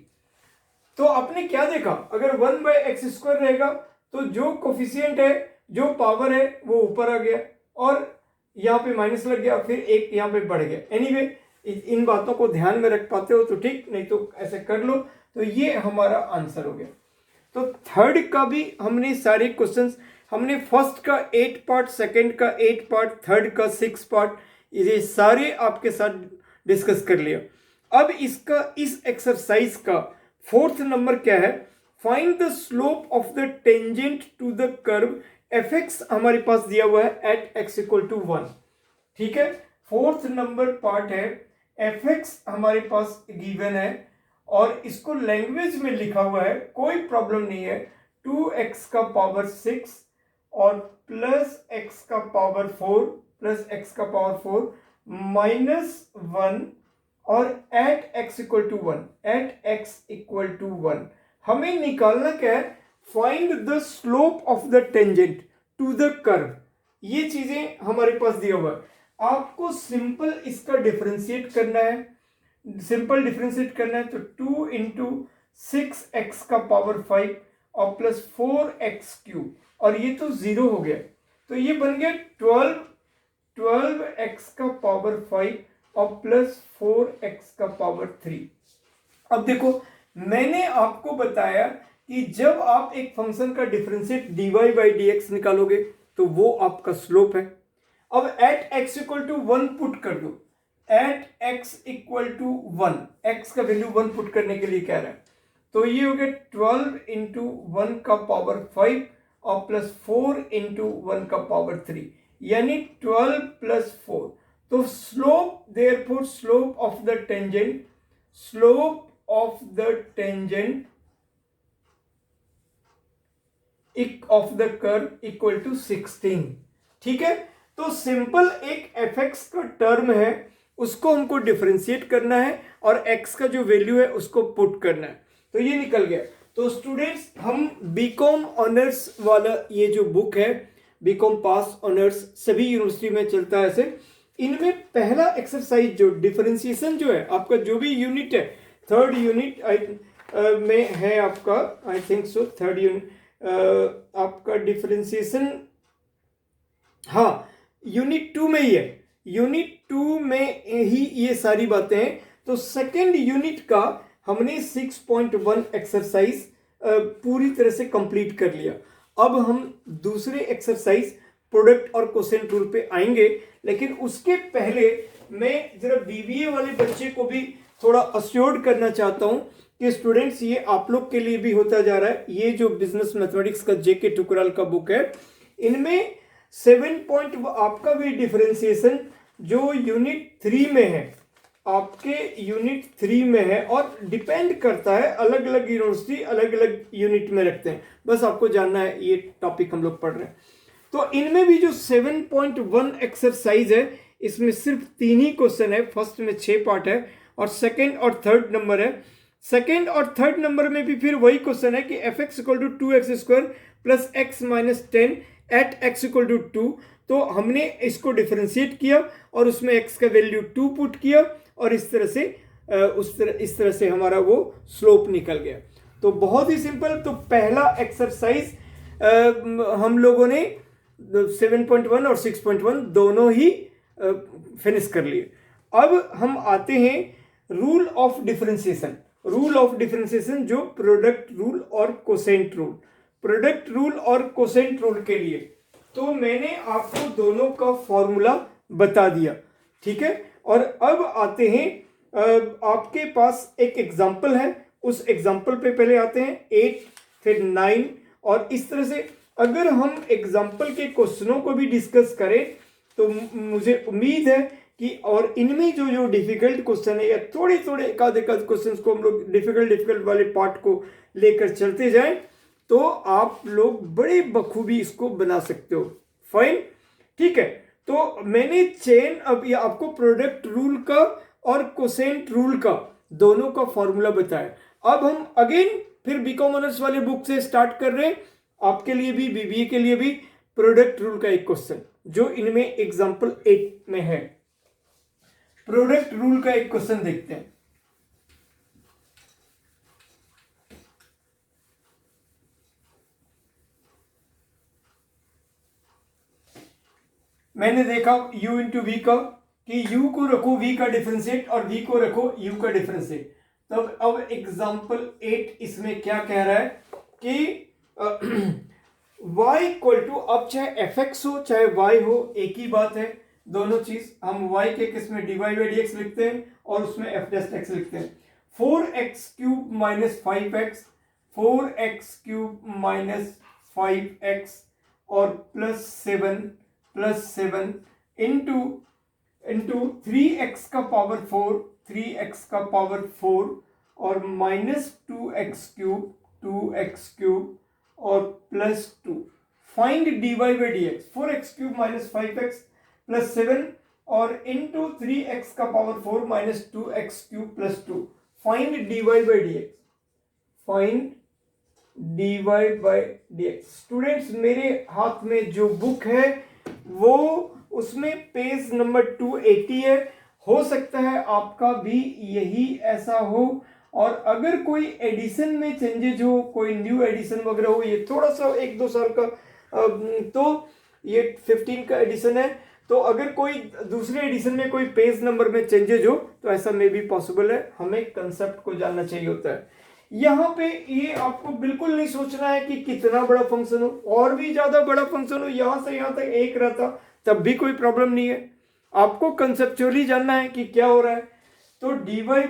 तो आपने क्या देखा, अगर 1/x² रहेगा तो जो कोफिशिएंट है, जो पावर है वो ऊपर आ गया और यहाँ पे माइनस लग गया, फिर एक यहाँ पे बढ़ गया। एनीवे इन बातों को ध्यान में रख पाते हो तो ठीक, नहीं तो ऐसे कर लो। तो ये हमारा आंसर हो गया। तो थर्ड का भी हमने सारे क्वेश्चंस, हमने फर्स्ट का 8 पार्ट, सेकंड का 8 पार्ट, थर्ड का 6 पार्ट, ये सारे आपके साथ डिस्कस कर लिया। अब इसका, इस एक्सरसाइज का फोर्थ नंबर क्या है, find the slope of the tangent to the curve f x, हमारे पास दिया हुआ है एट x = 1। ठीक है, फोर्थ नंबर पार्ट है, एफ एक्स हमारे पास गिवन है और इसको लैंग्वेज में लिखा हुआ है, कोई प्रॉब्लम नहीं है, 2x का पावर 6 और प्लस x का पावर 4 प्लस x का पावर 4 -1 और एट x = 1, एट x = 1 हमें निकालना क्या है, find the slope of the tangent to the curve. ये चीजें हमारे पास दिया हुआ है, आपको सिंपल इसका डिफरेंशिएट करना है, सिंपल डिफरेंशिएट करना है तो 2 इंटू 6x का पावर 5 और प्लस 4x³ और ये तो 0 हो गया, तो ये बन गया 12x का पावर 5 और प्लस 4x का पावर 3। अब देखो, मैंने आपको बताया कि जब आप एक फंक्शन का डिफरेंशिएट dy/dx निकालोगे तो वो आपका स्लोप है। अब एट x = 1 पुट कर दो, एट x = 1, x का वैल्यू 1 पुट करने के लिए कह रहा है, तो ये हो गया 12 इंटू 1 का पावर 5 और प्लस 4 इंटू 1 का पावर 3, यानी 12 प्लस 4। तो slope, therefore slope of the tangent, slope of the tangent of the curve equal to 16। ठीक है, तो सिंपल एक एफ एक्स का टर्म है, उसको हमको डिफरेंशिएट करना है और x का जो वैल्यू है उसको पुट करना है, तो ये निकल गया। तो स्टूडेंट्स, हम बीकॉम ऑनर्स वाला ये जो बुक है, बीकॉम पास ऑनर्स, सभी यूनिवर्सिटी में चलता है ऐसे, इनमें पहला एक्सरसाइज जो डिफरेंशिएशन जो है आपका, जो भी यूनिट है, थर्ड यूनिट में है आपका, I think so third unit आपका डिफरेंशिएशन, हाँ यूनिट 2 में ही है, यूनिट 2 में ही ये सारी बातें हैं। तो सेकेंड यूनिट का हमने 6.1 एक्सरसाइज पूरी तरह से कंप्लीट कर लिया। अब हम दूसरे एक्सरसाइज प्रोडक्ट और कोसेंट रूल पे आएंगे, लेकिन उसके पहले मैं जरा बीबीए वाले बच्चे को भी थोड़ा अश्योर्ड करना चाहता हूं कि स्टूडेंट्स, ये आप लोग के लिए भी होता जा रहा है। ये जो बिजनेस मैथमेटिक्स का जेके टुकराल का बुक है, इनमें 7 आपका भी डिफरेंशिएशन जो यूनिट 3 में है, आपके यूनिट 3 में है, और डिपेंड करता है, अलग अलग यूनिवर्सिटी अलग अलग यूनिट में रखते हैं, बस आपको जानना है, ये टॉपिक हम लोग पढ़ रहे हैं। तो इनमें भी जो 7.1 एक्सरसाइज है, इसमें सिर्फ 3 ही क्वेश्चन है, फर्स्ट में 6 पार्ट है और सेकेंड और थर्ड नंबर है। सेकेंड और थर्ड नंबर में भी फिर वही क्वेश्चन है कि f x equal to 2x² plus x - 10 at x = 2। तो हमने इसको डिफरेंशिएट किया और उसमें x का वैल्यू 2 पुट किया और इस तरह से हमारा वो स्लोप निकल गया। तो बहुत ही सिंपल। तो पहला एक्सरसाइज हम लोगों ने 7.1 और 6.1 दोनों ही फिनिश कर लिए। अब हम आते हैं rule of differentiation. Rule of differentiation जो प्रोडक्ट रूल और कोसेंट रूल, प्रोडक्ट रूल और कोसेंट रूल के लिए तो मैंने आपको दोनों का फॉर्मूला बता दिया, ठीक है। और अब आते हैं आपके पास एक एग्जाम्पल है, उस एग्जाम्पल पे पहले आते हैं 8 फिर 9 और इस तरह से अगर हम एग्जाम्पल के क्वेश्चनों को भी डिस्कस करें तो मुझे उम्मीद है कि और इनमें जो जो डिफिकल्ट क्वेश्चन है या थोड़े थोड़े एकाध क्वेश्चन को हम लोग डिफिकल्ट वाले पार्ट को लेकर चलते जाएं तो आप लोग बड़े बखूबी इसको बना सकते हो। फाइन, ठीक है। तो मैंने चेन अब ये आपको प्रोडक्ट रूल का और कोसेंट रूल का दोनों का फॉर्मूला बताया। अब हम अगेन फिर बीकॉम ऑनर्स वाले बुक से स्टार्ट कर रहे हैं, आपके लिए भी बीबीए के लिए भी प्रोडक्ट रूल का एक क्वेश्चन जो इनमें एग्जांपल 8 में है। प्रोडक्ट रूल का एक क्वेश्चन देखते हैं। मैंने देखा u इंटू वी का कि u को रखो v का डिफरेंशिएट और v को रखो u का डिफरेंशिएट। तब अब एग्जांपल 8 इसमें क्या कह रहा है कि y इक्वल टू, अब चाहे fx हो चाहे y हो एक ही बात है, दोनों चीज हम y के केस में dy बाई dx लिखते हैं और उसमें f डैश x लिखते हैं। 4x cube minus 5x, 4x cube minus 5x और प्लस 7 इंटू 3x का पावर 4, 3x का पावर 4 और माइनस 2x क्यूब और plus 2। Find dy by dx, 4x cube minus 5x plus 7 और इंटू 3x का power 4 minus 2x cube plus 2। Find dy by dx, find dy by dx। Students मेरे हाथ में जो book है वो उसमें पेज नंबर 280 है, हो सकता है आपका भी यही ऐसा हो। और अगर कोई एडिशन में चेंजेज हो, कोई न्यू एडिशन वगैरह हो, ये थोड़ा सा 1-2 साल का तो ये 15 का एडिशन है, तो अगर कोई दूसरे एडिशन में कोई पेज नंबर में चेंजेज हो तो ऐसा में भी पॉसिबल है। हमें कंसेप्ट को जानना चाहिए होता है। यहाँ पे ये आपको बिल्कुल नहीं सोचना है कि कितना बड़ा फंक्शन हो, और भी ज्यादा बड़ा फंक्शन हो, यहां से यहां तक एक रहता तब भी कोई प्रॉब्लम नहीं है। आपको कंसेप्चुअली जानना है कि क्या हो रहा है। तो dy by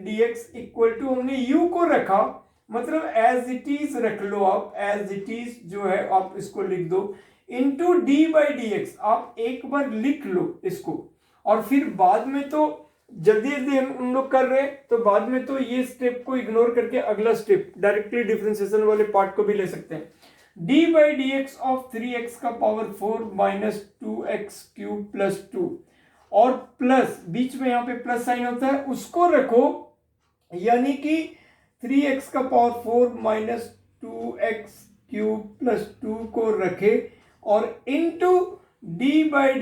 dx equal to, हमने u को रखा, मतलब एज इट इज रख लो आप, एज इट इज जो है आप इसको लिख दो, इंटू डी बाई dx। आप एक बार लिख लो इसको और फिर बाद में तो जल्दी हम लोग कर रहे हैं तो बाद में तो ये स्टेप को इग्नोर करके अगला स्टेप डायरेक्टली डिफरेंशिएशन वाले पार्ट को भी ले सकते हैं। d by dx of 3x का power 4 minus 2x cube plus 2 और प्लस बीच में यहाँ पे प्लस साइन होता है उसको रखो, यानी कि 3x का power 4 minus 2x cube plus 2 को रखे और into d by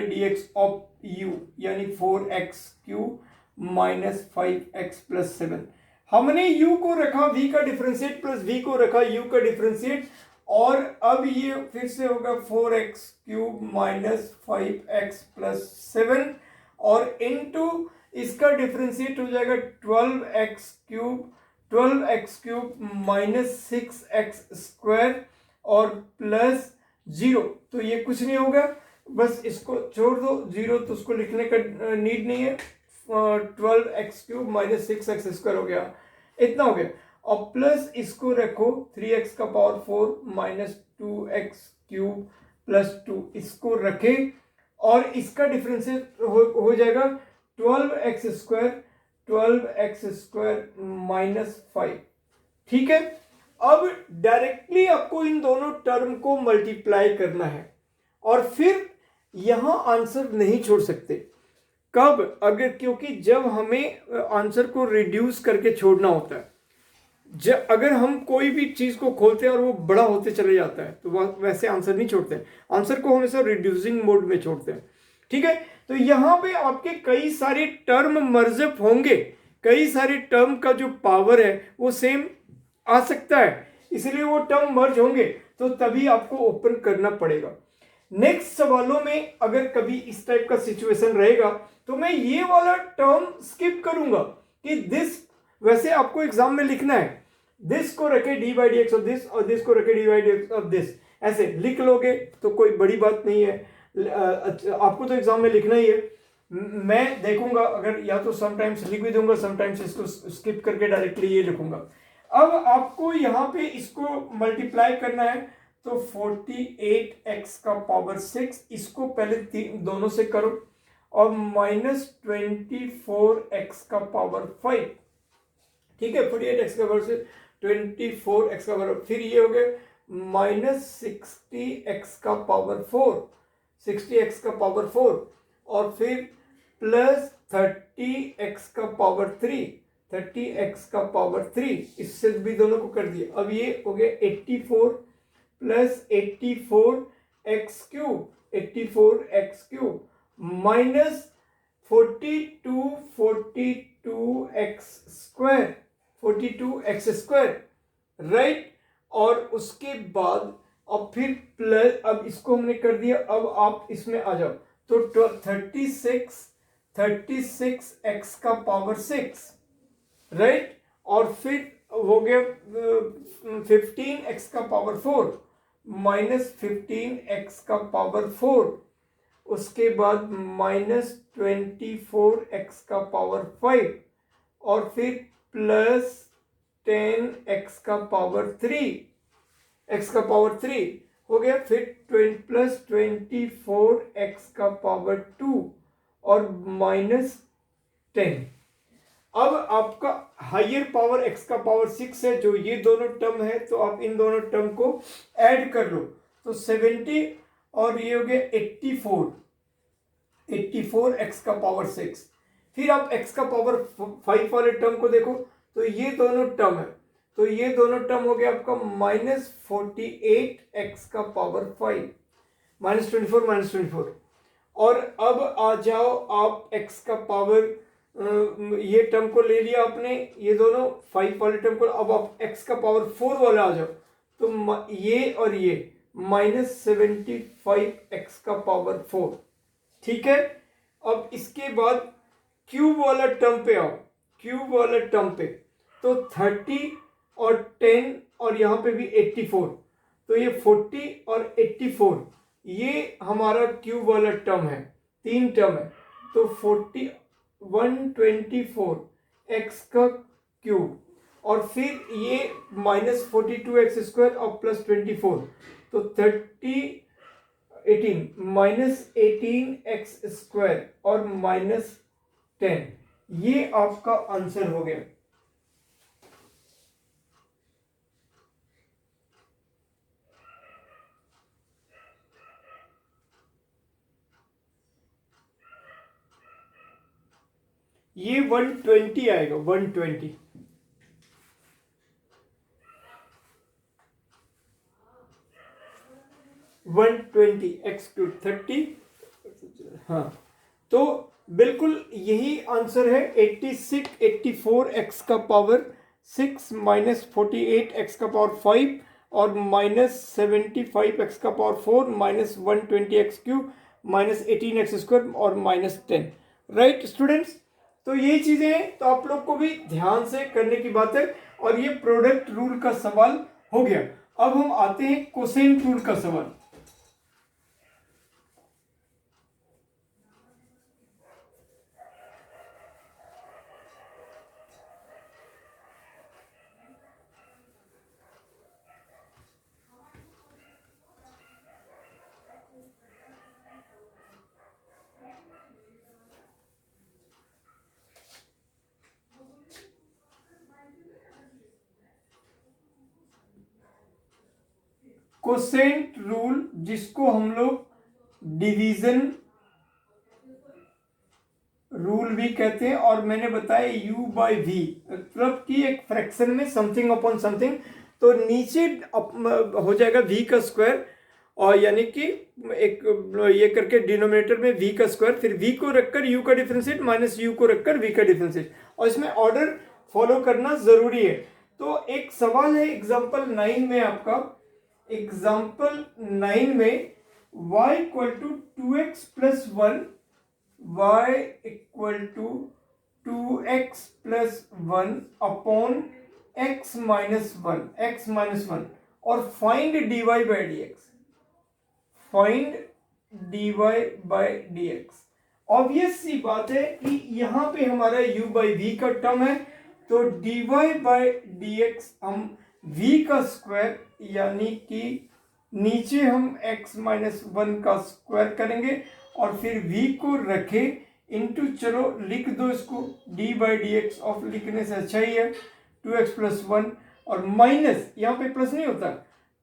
dx of u यानी 4x cube minus 5x plus 7। हमने u को रखा v का डिफरेंशिएट प्लस v को रखा u का डिफरेंशिएट और अब ये फिर से होगा 4x cube minus 5x plus 7 और इनटू इसका डिफरेंशिएट हो जाएगा 12x cube minus 6x square और प्लस 0। तो ये कुछ नहीं होगा, बस इसको छोड़ दो, 0 तो उसको लिखने का नीड नहीं है। 12x cube minus 6x square हो गया, इतना हो गया। और प्लस इसको रखो 3x का power 4 minus 2x cube plus 2 इसको रखे और इसका डिफरेंशिएट हो जाएगा 12x स्क्वायर माइनस 5। ठीक है, अब डायरेक्टली आपको इन दोनों टर्म को मल्टीप्लाई करना है और फिर यहां आंसर नहीं छोड़ सकते। कब? अगर, क्योंकि जब हमें आंसर को रिड्यूस करके छोड़ना होता है, अगर हम कोई भी चीज को खोलते हैं और वो बड़ा होते चले जाता है तो वैसे आंसर नहीं छोड़ते, आंसर को हमेशा रिड्यूसिंग मोड में छोड़ते हैं। ठीक है, तो यहां पे आपके कई सारे टर्म मर्जअप होंगे, कई सारे टर्म का जो पावर है वो सेम आ सकता है, इसलिए वो टर्म मर्ज होंगे तो तभी आपको ओपन करना पड़ेगा। नेक्स्ट सवालों में अगर कभी इस टाइप का सिचुएशन रहेगा तो मैं ये वाला टर्म स्किप करूंगा कि दिस, वैसे आपको एग्जाम में लिखना है दिस को रखे D by D x of this और दिस को रखे D by D x of this, ऐसे लिख लोगे तो कोई बड़ी बात नहीं है। आपको तो एग्जाम में लिखना ही है, मैं देखूंगा, अगर या तो समटाइम्स लिख भी दूंगा, समटाइम्स इसको स्किप करके डायरेक्टली ये लिखूंगा। अब आपको यहाँ पे इसको मल्टीप्लाई करना है, तो 48x का पावर 6 इसको पहले दोनों से करो, और -24x का पावर 5, ठीक है, 48x का पावर से 24x का पावर, फिर ये हो गया -60x का पावर 4, 60x का पावर 4, और फिर प्लस 30x का पावर 3, 30x का पावर 3, इससे भी दोनों को कर दिया। अब ये हो गया 84 plus 84x cube, 84x cube minus 42x square, 42x square, right. और उसके बाद अब फिर प्लस, अब इसको हमने कर दिया, अब आप इसमें आ जाओ, तो 36x का पावर 6, राइट। और फिर हो गया 15x का पावर 4 माइनस 15x का पावर 4, उसके बाद -24x का पावर 5, और फिर प्लस 10x का पावर 3, x का पावर 3 हो गया, फिर प्लस 24x का पावर 2 और -10। अब आपका हायर पावर x का पावर 6 है, जो ये दोनों टर्म है, तो आप इन दोनों टर्म को ऐड कर लो, तो 70, और ये हो गया 84x का पावर 6। फिर आप x का पावर 5 वाले टर्म को देखो, तो ये दोनों टर्म है, तो ये दोनों टर्म हो गया आपका -48x का पावर 5, -24, और अब आ जाओ आप x का पावर, ये टर्म को ले लिया आपने, ये दोनों 5 वाले टर्म को, अब आप x का पावर 4 वाला आ जाओ, तो ये और ये -75x का पावर 4, ठीक है। अब इसके बाद क्यूब वाला टर्म पे आओ, क्यूब वाला टर्म पे, तो 30 और 10 और यहाँ पे भी 84, तो ये 40 और 84, ये हमारा क्यूब वाला टर्म है, 3 टर्म है, तो 124x का क्यूब, और फिर ये -42x स्क्वायर और प्लस 24, तो 18 -18x स्क्वायर और -10, ये आपका आंसर हो गया। ये 120 आएगा, 120। एक्स क्यूब 30, हाँ, तो बिल्कुल यही आंसर है। 84x का पावर 6 -48x का पावर 5 और -75x का power 4 -120x cube -18x square और -10, राइट स्टूडेंट्स। तो यही चीजें हैं, तो आप लोग को भी ध्यान से करने की बात है, और ये प्रोडक्ट रूल का सवाल हो गया। अब हम आते हैं कोसेन रूल का सवाल। कोसेंट रूल, जिसको हम लोग डिवीजन रूल भी कहते हैं, और मैंने बताया u/v, मतलब कि एक फ्रैक्शन में समथिंग अपॉन समथिंग, तो नीचे हो जाएगा v का स्क्वायर, और यानी कि एक ये करके डिनोमिनेटर में v का स्क्वायर, फिर v को रखकर u का डिफरेंशिएट माइनस u को रखकर v का डिफरेंशिएट, और इसमें ऑर्डर फॉलो करना जरूरी है। तो एक सवाल है एग्जाम्पल 9 में, आपका एग्जाम्पल 9 में y equal to 2x plus 1, y equal to 2x plus 1 upon x minus 1, और find dy by dx, find dy by dx। Obvious सी बात है कि यहाँ पे हमारा u बाई वी का टर्म है, तो dy बाय dx हम v का स्क्वायर यानी कि नीचे हम x माइनस 1 का स्क्वायर करेंगे और फिर v को रखे इनटू, चलो लिख दो इसको, d by D x of लिखने से अच्छा ही है 2x प्लस 1 और माइनस, यहाँ पे प्लस नहीं होता,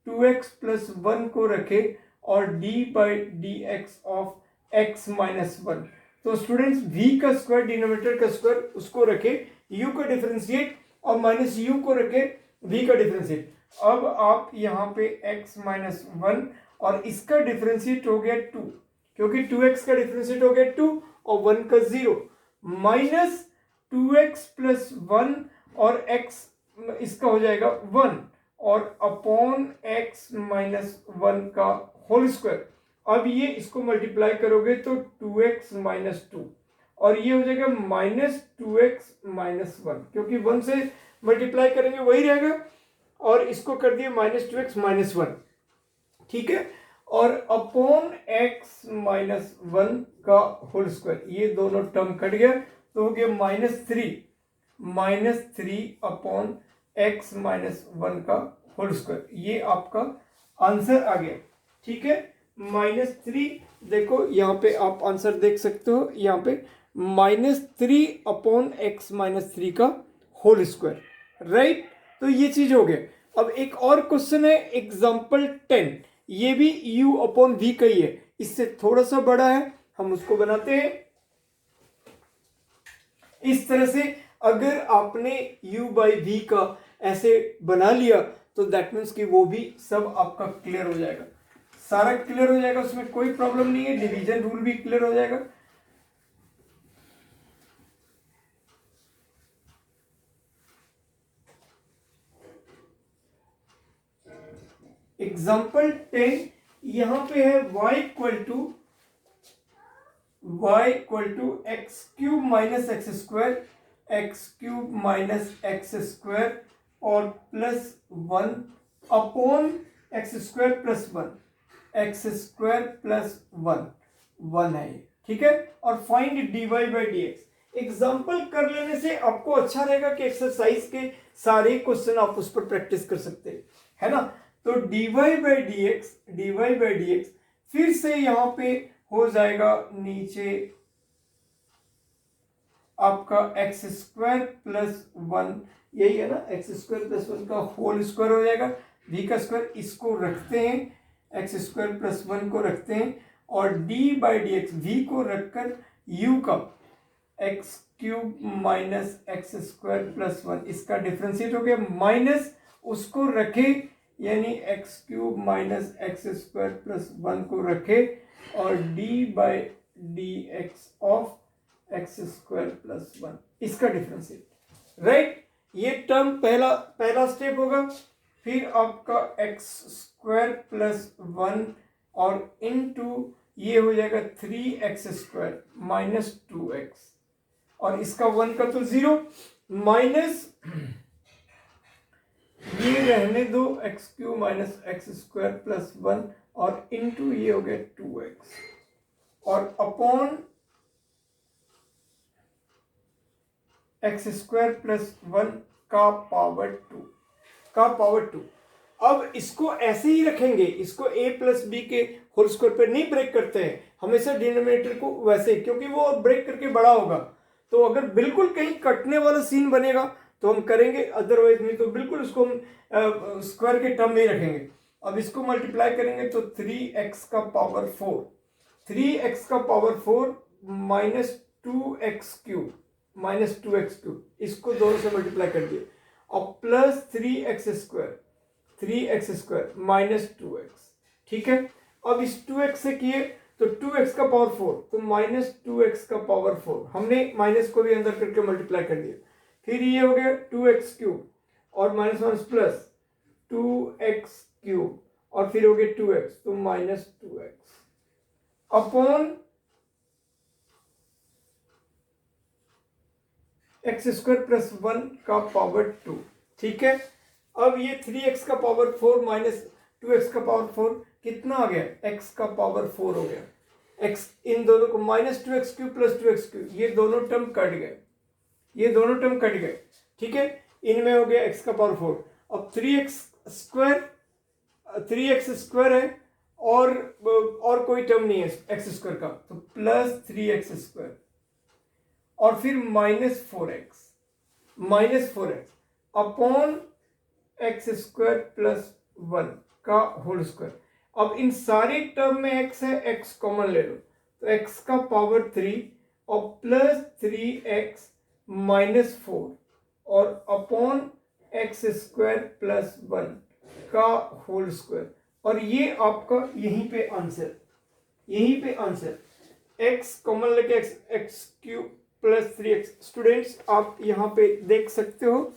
2x प्लस 1 को रखे और d by D x of x minus 1। तो स्टूडेंट्स v का स्क्वायर डिनोमिनेटर का स्क्वायर उसको रखे, u को डिफरेंशिएट और माइनस u को रखे v का डिफरेंशिएट। अब आप यहाँ पे x माइनस 1 और इसका डिफरेंशिएट हो गया 2, क्योंकि 2x का डिफरेंशिएट हो गया 2 और 1 का 0, माइनस 2x प्लस 1 और x इसका हो जाएगा 1 और अपॉन x माइनस 1 का होल स्क्वायर। अब ये इसको मल्टीप्लाई करोगे तो 2x माइनस 2 और ये हो जाएगा माइनस 2x माइनस 1, क्योंकि 1 से मल्टीप्लाई करेंगे वही रहेगा, और इसको कर दिए माइनस 2x माइनस 1, ठीक है, और अपॉन x माइनस 1 का होल स्क्वायर, ये दोनों टर्म कट गया तो हो गया minus three upon x minus 1 का होल स्क्वायर। ये आपका आंसर आ गया, ठीक है, -3। देखो यहाँ पे आप आंसर देख सकते हो, यहाँ पे -3 अपॉन x माइनस 3 का होल स्क्वायर, राइट। तो ये चीज हो गया। अब एक और क्वेश्चन है एग्जाम्पल 10, ये भी u अपॉन v का ही है, इससे थोड़ा सा बड़ा है, हम उसको बनाते हैं इस तरह से। अगर आपने u बाई v का ऐसे बना लिया तो दैट मीन्स कि वो भी सब आपका क्लियर हो जाएगा, सारा क्लियर हो जाएगा, उसमें कोई प्रॉब्लम नहीं है, डिवीजन रूल भी क्लियर हो जाएगा। एग्जाम्पल 10 यहां पे है y equal to X cube minus x square और plus 1 upon X square plus 1, X square plus 1 है, ठीक है। और find dy by D X. Example कर लेने से आपको अच्छा रहेगा कि एक्सरसाइज के सारे क्वेश्चन आप उस पर प्रैक्टिस कर सकते हैं, है ना। तो dy बाई डी एक्स फिर से यहां पे हो जाएगा नीचे आपका एक्स स्क्वायर प्लस 1, यही है ना, एक्स स्क्वायर प्लस 1 का होल स्क्वायर हो जाएगा, v का स्क्वायर इसको रखते हैं, एक्स स्क्वायर प्लस 1 को रखते हैं और d by D x v को रखकर u का x cube minus x square plus 1 इसका डिफरेंशिएट हो गया, माइनस उसको रखे यानी x cube minus x square plus 1 को रखे और d by D x of x square plus 1 इसका डिफरेंशिएट, राइट। ये टर्म पहला स्टेप होगा। फिर आपका एक्स स्क्वायर प्लस 1 और इनटू ये हो जाएगा 3x स्क्वायर माइनस 2x और इसका 1 का तो 0 माइनस ये रहने दो x cube minus x square plus 1 और इनटू ये हो गया 2x और अपॉन एक्स स्क्वायर प्लस 1 का पावर 2। अब इसको ऐसे ही रखेंगे, इसको a प्लस बी के होल स्क्वायर पे नहीं ब्रेक करते हैं, हमेशा डिनोमिनेटर को वैसे, क्योंकि वो ब्रेक करके बड़ा होगा। तो अगर बिल्कुल कहीं कटने वाला सीन बनेगा तो हम करेंगे, अदरवाइज नहीं तो बिल्कुल उसको हम स्क्वायर के टर्म में ही रखेंगे। अब इसको मल्टीप्लाई करेंगे तो 3x का पावर 4, 3x का power 4 minus 2x cube minus 2x cube, इसको दोनों से मल्टीप्लाई कर दिए और plus 3x square minus 2x, ठीक है। अब इस 2x से किए तो 2x का पावर 4 तो माइनस 2x का पावर 4, हमने माइनस को भी अंदर करके मल्टीप्लाई कर दिया। फिर ये हो गया 2x क्यूब और minus minus plus 2x cube और फिर हो गया 2x तो minus 2x upon X square plus 1 का पावर 2, ठीक है। अब ये 3x का पावर 4 माइनस 2x का पावर 4 कितना आ गया, x का पावर 4 हो गया। x इन दोनों को -2x³ + 2x³, ये दोनों टर्म कट गए, ये दोनों टर्म कट गए, ठीक है। इनमें हो गया x का पावर 4। अब 3x² है और कोई टर्म नहीं है x² का, तो +3x² और फिर -4x अपॉन x² + 1 का होल स्क्वायर। अब इन सारे टर्म में x है, x कॉमन ले लो, तो x का पावर 3 और +3x -4 और अपॉन x² + 1 का होल स्क्वायर। और ये आपका यहीं पे आंसर x कॉमन लेके x³ + 3x। स्टूडेंट्स आप यहाँ पे देख सकते हो,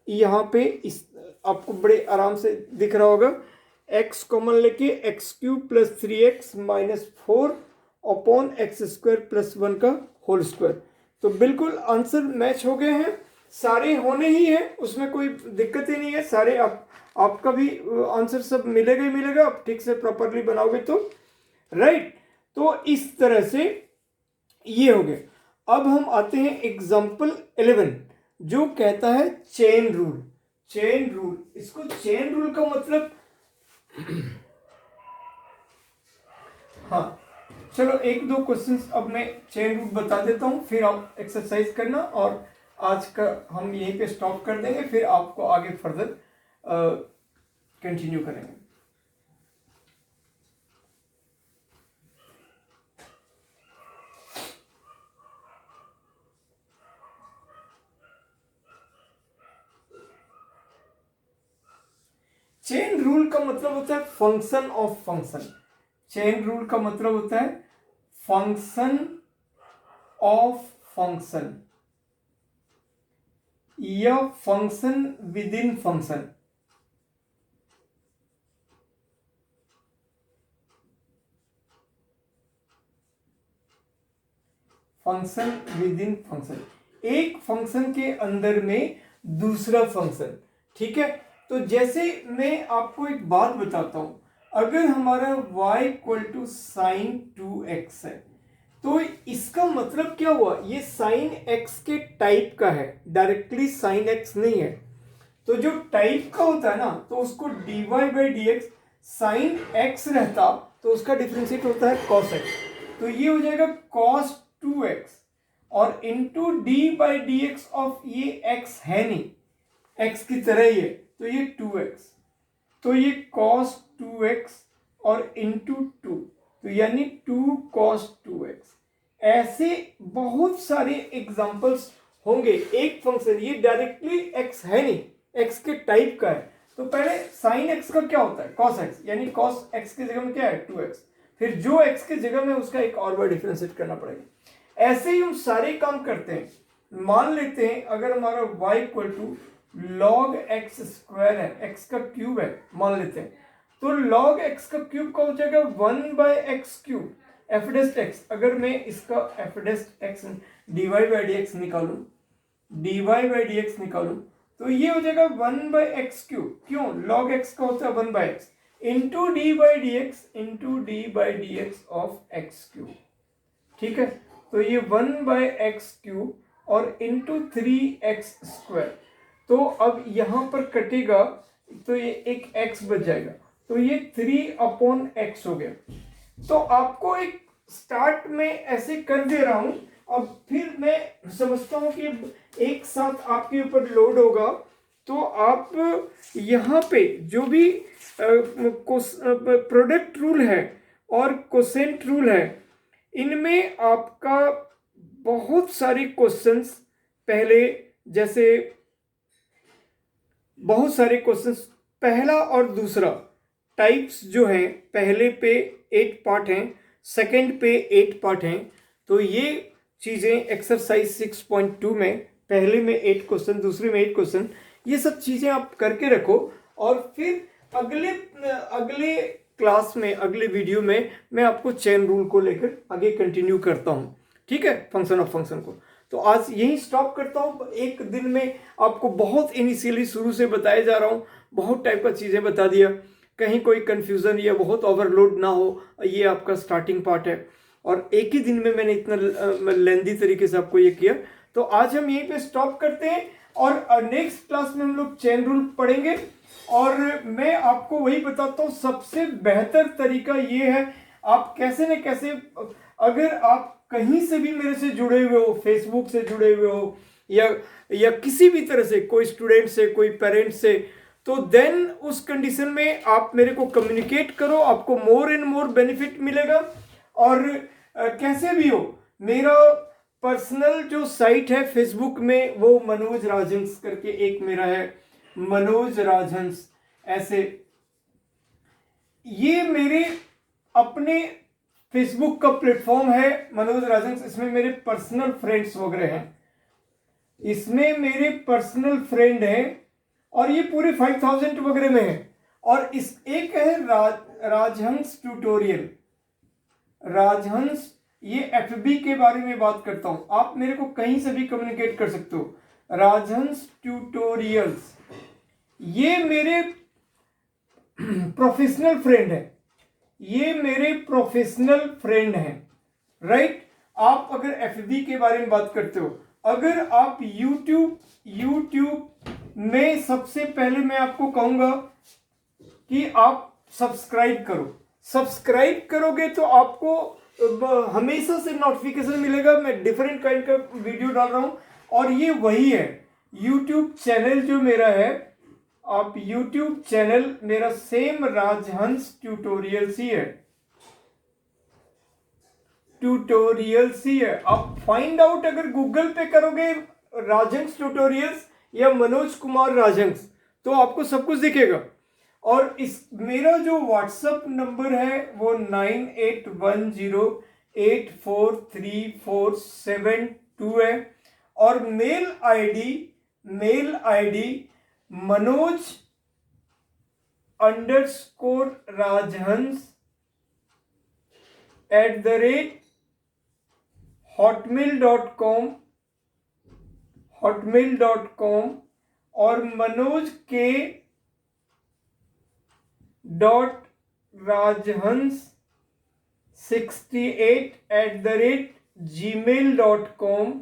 यहाँ पे इस आपको बड़े आराम से दिख रहा होगा, x कॉमन लेके x³ + 3x -4 अपॉन x² + 1 का होल स्क्वायर। तो बिल्कुल आंसर मैच हो गए हैं, सारे होने ही हैं, उसमें कोई दिक्कत ही नहीं है। सारे आपका भी आंसर सब मिलेगा ही मिलेगा, आप ठीक से प्रॉपरली बनाओगे तो, राइट। तो इस तरह से ये हो गया। अब हम आते हैं एग्जाम्पल 11 जो कहता है चेन रूल। इसको चेन रूल का मतलब हाँ, चलो 1-2 क्वेश्चंस अब मैं चेन रूल बता देता हूं, फिर आप एक्सरसाइज करना और आज का हम यहीं पे स्टॉप कर देंगे, फिर आपको आगे फर्दर कंटिन्यू करेंगे। चेन रूल का मतलब होता है function of function. Chain rule का मतलब होता है फंक्शन ऑफ फंक्शन या function with in function. Function with in function, एक फंक्शन के अंदर में दूसरा फंक्शन, ठीक है। तो जैसे मैं आपको एक बात बताता हूं, अगर हमारा y = sin 2x है, तो इसका मतलब क्या हुआ, ये sin x के टाइप का है, डायरेक्टली sin x नहीं है। तो जो टाइप का होता है ना, तो उसको dy/dx sin x रहता, तो उसका डिफरेंशिएट होता है cos x, तो ये हो जाएगा cos 2x और इंटू dy/dx ऑफ ये x है नहीं, x की तरह ही है, तो ये 2x, तो ये cos 2x और इंटू 2, तो यानी 2 cos 2x। ऐसे बहुत सारे एग्जाम्पल्स होंगे। एक फंक्शन ये डायरेक्टली x है नहीं, x के टाइप का है, तो पहले sin x का क्या होता है cos x, यानी cos x की जगह में क्या है 2x, फिर जो x की जगह में उसका एक और बार डिफरेंशिएट करना पड़ेगा। ऐसे ही हम सारे काम करते हैं। मान लेते हैं अगर हमारा y = log x² है, x का क्यूब है मान लेते हैं, तो log x का क्यूब का हो जाएगा 1/x³ f'(x). अगर मैं इसका f'(x) dy/dx निकालूं तो ये हो जाएगा 1/x³। क्यों, log x का होता है 1/x into dy/dx of x³, ठीक है। तो ये 1/x³ और इंटू 3x², तो अब यहां पर कटेगा तो ये एक x बच जाएगा, तो ये 3/x हो गया। तो आपको एक स्टार्ट में ऐसे कर दे रहा हूं, अब फिर मैं समझता हूं कि एक साथ आपके ऊपर लोड होगा, तो आप यहाँ पे जो भी प्रोडक्ट रूल है और कोसेंट रूल है, इनमें आपका बहुत सारे क्वेश्चंस पहले, जैसे बहुत सारे क्वेश्चंस पहला और दूसरा टाइप्स जो हैं, पहले पे 8 पार्ट हैं, सेकंड पे 8 पार्ट हैं, तो ये चीज़ें एक्सरसाइज 6.2 में पहले में 8 क्वेश्चन, दूसरे में 8 क्वेश्चन, ये सब चीज़ें आप करके रखो और फिर अगले क्लास में, अगले वीडियो में मैं आपको चेन रूल को लेकर आगे कंटिन्यू करता हूँ, ठीक है, फंक्शन ऑफ फंक्शन को। तो आज यही स्टॉप करता हूँ। एक दिन में आपको बहुत इनिशियली शुरू से बताया जा रहा हूँ, बहुत टाइप का चीज़ें बता दिया, कहीं कोई कन्फ्यूज़न या बहुत ओवरलोड ना हो, ये आपका स्टार्टिंग पार्ट है। और एक ही दिन में मैंने इतना लेंदी तरीके से आपको ये किया। तो आज हम यहीं पे स्टॉप करते हैं और नेक्स्ट क्लास में हम लोग चेन रूल पढ़ेंगे। और मैं आपको वही बताता हूँ, सबसे बेहतर तरीका ये है, आप कैसे न कैसे, अगर आप कहीं से भी मेरे से जुड़े हुए हो, फेसबुक से जुड़े हुए हो या किसी भी तरह से, कोई स्टूडेंट से, कोई पेरेंट से, तो देन उस कंडीशन में आप मेरे को कम्युनिकेट करो, आपको मोर एंड मोर बेनिफिट मिलेगा। और कैसे भी हो, मेरा पर्सनल जो साइट है फेसबुक में, वो मनोज राजहंस करके एक मेरा है, मनोज राजहंस ऐसे, ये मेरे अपने फेसबुक का प्लेटफॉर्म है मनोज राजहंस। इसमें मेरे पर्सनल फ्रेंड्स वगैरह हैं, इसमें मेरे पर्सनल फ्रेंड हैं और ये पूरे 5000 वगैरह में है। और इस एक है राजहंस ट्यूटोरियल, राजहंस, ये एफबी के बारे में बात करता हूं, आप मेरे को कहीं से भी कम्युनिकेट कर सकते हो। राजहंस ट्यूटोरियल्स, ये मेरे प्रोफेशनल फ्रेंड है, ये मेरे प्रोफेशनल फ्रेंड हैं, राइट। आप अगर एफबी के बारे में बात करते हो, अगर आप यूट्यूब में, सबसे पहले मैं आपको कहूंगा कि आप सब्सक्राइब करो। सब्सक्राइब करोगे तो आपको हमेशा से नोटिफिकेशन मिलेगा, मैं डिफरेंट काइंड का वीडियो डाल रहा हूं। और ये वही है यूट्यूब चैनल जो मेरा है, आप यूट्यूब चैनल मेरा सेम राजहंस ट्यूटोरियल्स ही है, ट्यूटोरियल्स ही है। आप फाइंड आउट अगर गूगल पे करोगे राजहंस ट्यूटोरियल्स या मनोज कुमार राजहंस, तो आपको सब कुछ दिखेगा। और इस मेरा जो व्हाट्सएप नंबर है वो 9810843472 है। और मेल आईडी manoj_rajhans@hotmail.com और manoj.rajhans68@gmail.com।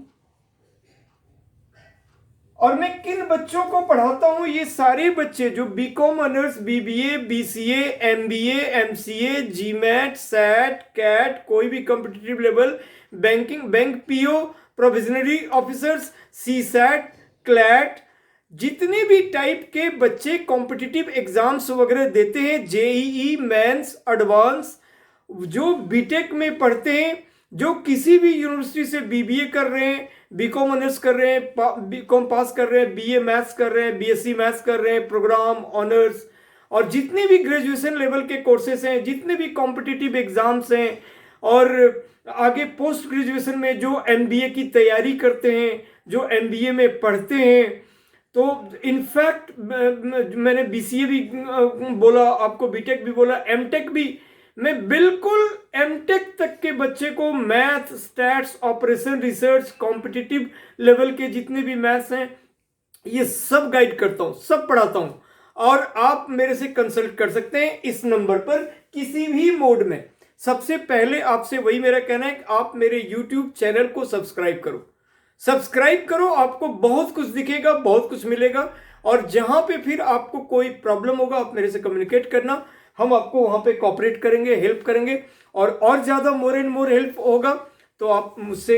और मैं किन बच्चों को पढ़ाता हूं, ये सारे बच्चे जो BCom honours, BBA, BCA, MBA, MCA, GMAT, SAT, CAT, कोई भी competitive level, bank PO, provisionary officers, CSAT, CLAT, जितने भी टाइप के बच्चे कॉम्पिटिटिव एग्जाम्स वगैरह देते हैं, जेईई, मेंस, एडवांस, जो बीटेक में पढ़ते हैं, जो किसी भी यूनिवर्सिटी से बीबीए कर रहे हैं, बीकॉम ऑनर्स कर रहे हैं, बीकॉम पास कर रहे हैं, बीए मैथ्स कर रहे हैं, बीएससी मैथ्स कर रहे हैं, प्रोग्राम ऑनर्स, और जितने भी ग्रेजुएशन लेवल के कोर्सेस हैं, जितने भी कॉम्पिटिटिव एग्जाम्स हैं, और आगे पोस्ट ग्रेजुएशन में जो एमबीए की तैयारी करते हैं, जो एमबीए में पढ़ते हैं, तो इनफैक्ट मैंने बीसीए भी बोला आपको, बीटेक भी बोला, एमटेक भी, मैं बिल्कुल एमटेक तक के बच्चे को math, stats, operation, research, competitive level के जितने भी मैथ्स हैं, ये सब गाइड करता हूं, सब पढ़ाता हूं। और आप मेरे से कंसल्ट कर सकते हैं इस नंबर पर किसी भी मोड में। सबसे पहले आपसे वही मेरा कहना है कि आप मेरे यूट्यूब चैनल को सब्सक्राइब करो, आपको बहुत कुछ दिखेगा, बहुत कुछ मिलेगा। और जहां पे फिर आपको कोई प्रॉब्लम होगा, आप मेरे से कम्युनिकेट करना, हम आपको वहां पे कोऑपरेट करेंगे, हेल्प करेंगे। और ज़्यादा मोर एंड मोर हेल्प होगा तो आप मुझसे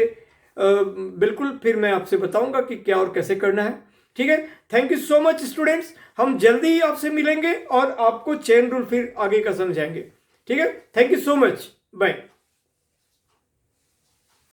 बिल्कुल, फिर मैं आपसे बताऊंगा कि क्या और कैसे करना है। ठीक है, thank you so much students, हम जल्दी ही आपसे मिलेंगे और आपको चेन रूल फिर आगे का समझाएंगे। ठीक है, thank you so much, bye.